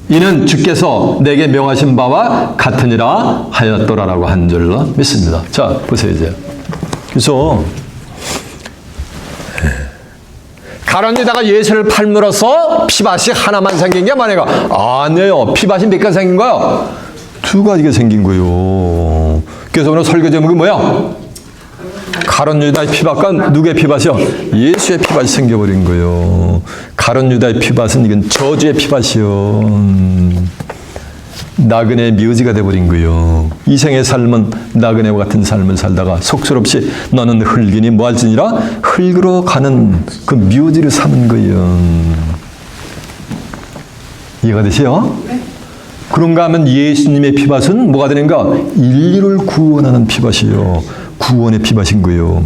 이는 주께서 내게 명하신 바와 같으니라 하였더라라고 한 줄로 믿습니다. 자 보세요 이제. 그래서 가론유다가 예수를 팔므로써 피밭이 하나만 생긴 게 말이에요. 아니에요. 피밭이 몇 가지 생긴 거예요? 두 가지가 생긴 거예요. 그래서 오늘 설교 제목이 뭐야? 가론유다의 피밭과 누구의 피밭이요? 예수의 피밭이 생겨버린 거예요. 가론유다의 피밭은 이건 저주의 피밭이요. 나그네의 묘지가 돼버린 거예요. 이생의 삶은 나그네와 같은 삶을 살다가 속설없이 너는 흙이니 뭐할지니라 흙으로 가는 그 묘지를 삼은 거예요. 이해가 되세요? 그런가 하면 예수님의 피밭은 뭐가 되는가? 인류를 구원하는 피밭이에요. 구원의 피밭인 거예요.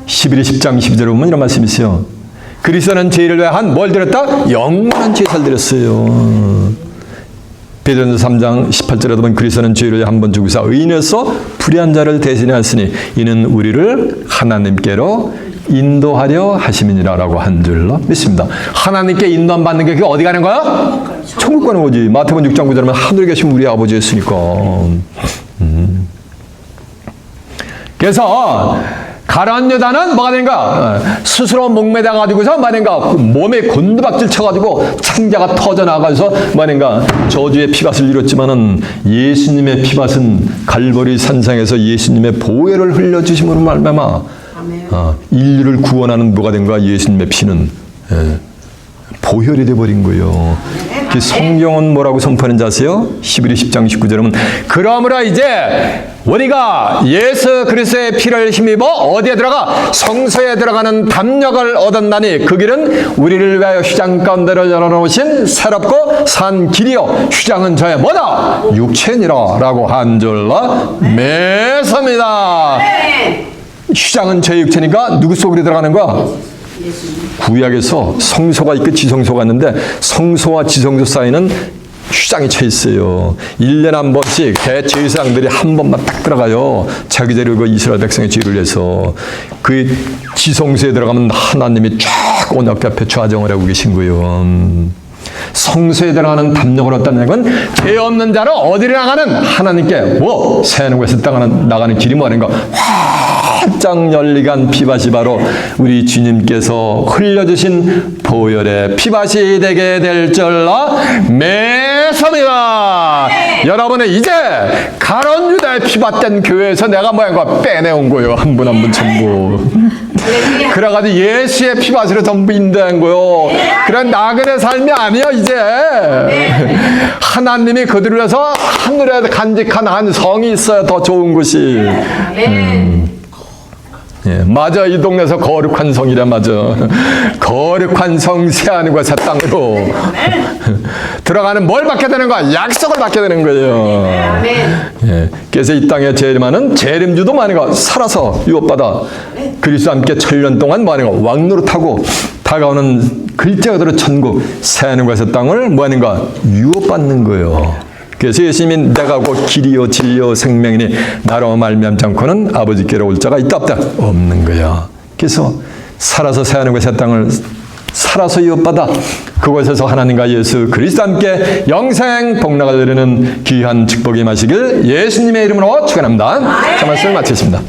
11일 10장 12절에 보면 이런 말씀이 있어요. 그리스도는 죄를 위한 뭘 드렸다? 영원한 제사를 드렸어요. 베드로전서 3장 18절에 보면 그리스도는 죄를 한 번 죽으사 의인으로서 불의한 자를 대신하였으니 이는 우리를 하나님께로 인도하려 하심이니라라고 한 줄로 믿습니다. 하나님께 인도함 받는 게 그게 어디 가는 거야? 천국 가는 거지. 마태복음 6장 9절에 하늘에 계신 우리 아버지였으니까. 그래서 가론유다는 뭐가 되는가? 스스로 목매다 가지고서 뭐는가? 몸에 곤두박질 쳐가지고 창자가 터져 나가서 뭐는가? 저주의 피밭을 이뤘지만은 예수님의 피밭은 갈보리 산상에서 예수님의 보혈을 흘려주심으로 말미암아 인류를 구원하는 뭐가 된 거야? 예수님의 피는 보혈이 돼버린 거예요. 그 성경은 뭐라고 선포하는지 아세요? 11일 10장 19절은 그러므로 이제 우리가 예수 그리스도의 피를 힘입어 어디에 들어가? 성소에 들어가는 담력을 얻었나니 그 길은 우리를 위하여 휘장 가운데로 열어놓으신 새롭고 산 길이요 휘장은 저의 뭐다? 육체니라 라고 한 줄로 맺습니다. 휘장은 저의 육체니까 누구 속으로 들어가는 거야? 구약에서 성소가 있고 지성소가 있는데 성소와 지성소 사이는 휴장이 쳐 있어요. 1년에 한 번씩 대제사장들이 한 번만 딱 들어가요. 자기들이 그 이스라엘 백성의 죄를 위해서. 그 지성소에 들어가면 하나님이 쫙 언약궤 앞에 좌정을 하고 계신 거예요. 성소에 들어가는 담력을 얻다는 건 죄 없는 자로 어디를 나가는 하나님께 뭐 새하늘에서 나가는 길이 뭐하는가 활짝 열리간 피밭이 바로 우리 주님께서 흘려주신 보혈의 피밭이 되게 될 줄로 매섭니다. 여러분은 이제 가론 유다의 피밭된 교회에서 내가 뭐한가 빼내온 거예요. 한 분 한 분 전부. 그래가지고 예수의 피밭으로 전부 인도한 거요. 그런 나그네 삶이 아니야 이제. 하나님이 그들을 위해서 하늘에 간직한 한 성이 있어야 더 좋은 곳이. 예, 맞아. 이 동네에서 거룩한 성이라 맞아. 거룩한 성 새하늘과 새 땅으로 들어가는 뭘 받게 되는 거야? 약속을 받게 되는 거예요. 예, 그래서 이 땅에 재림하는 재림주도 많은 거 살아서 유업받아 그리스도와 함께 1000년 동안 뭐 하는 거 왕노릇하고 다가오는 글자가 들어 천국 새하늘과 새 땅을 뭐 하는 거 유업받는 거예요. 그래서 예수님이 내가 곧 길이요 진리요 생명이니 나로 말미암지 않고는 아버지께로 올 자가 있다 없다 없는 거야. 그래서 살아서 새하늘과 새 땅을 살아서 이웃받아 그곳에서 하나님과 예수 그리스도 함께 영생 복락을 누리는 귀한 축복이 마시길 예수님의 이름으로 축원합니다. 자, 말씀을 마치겠습니다.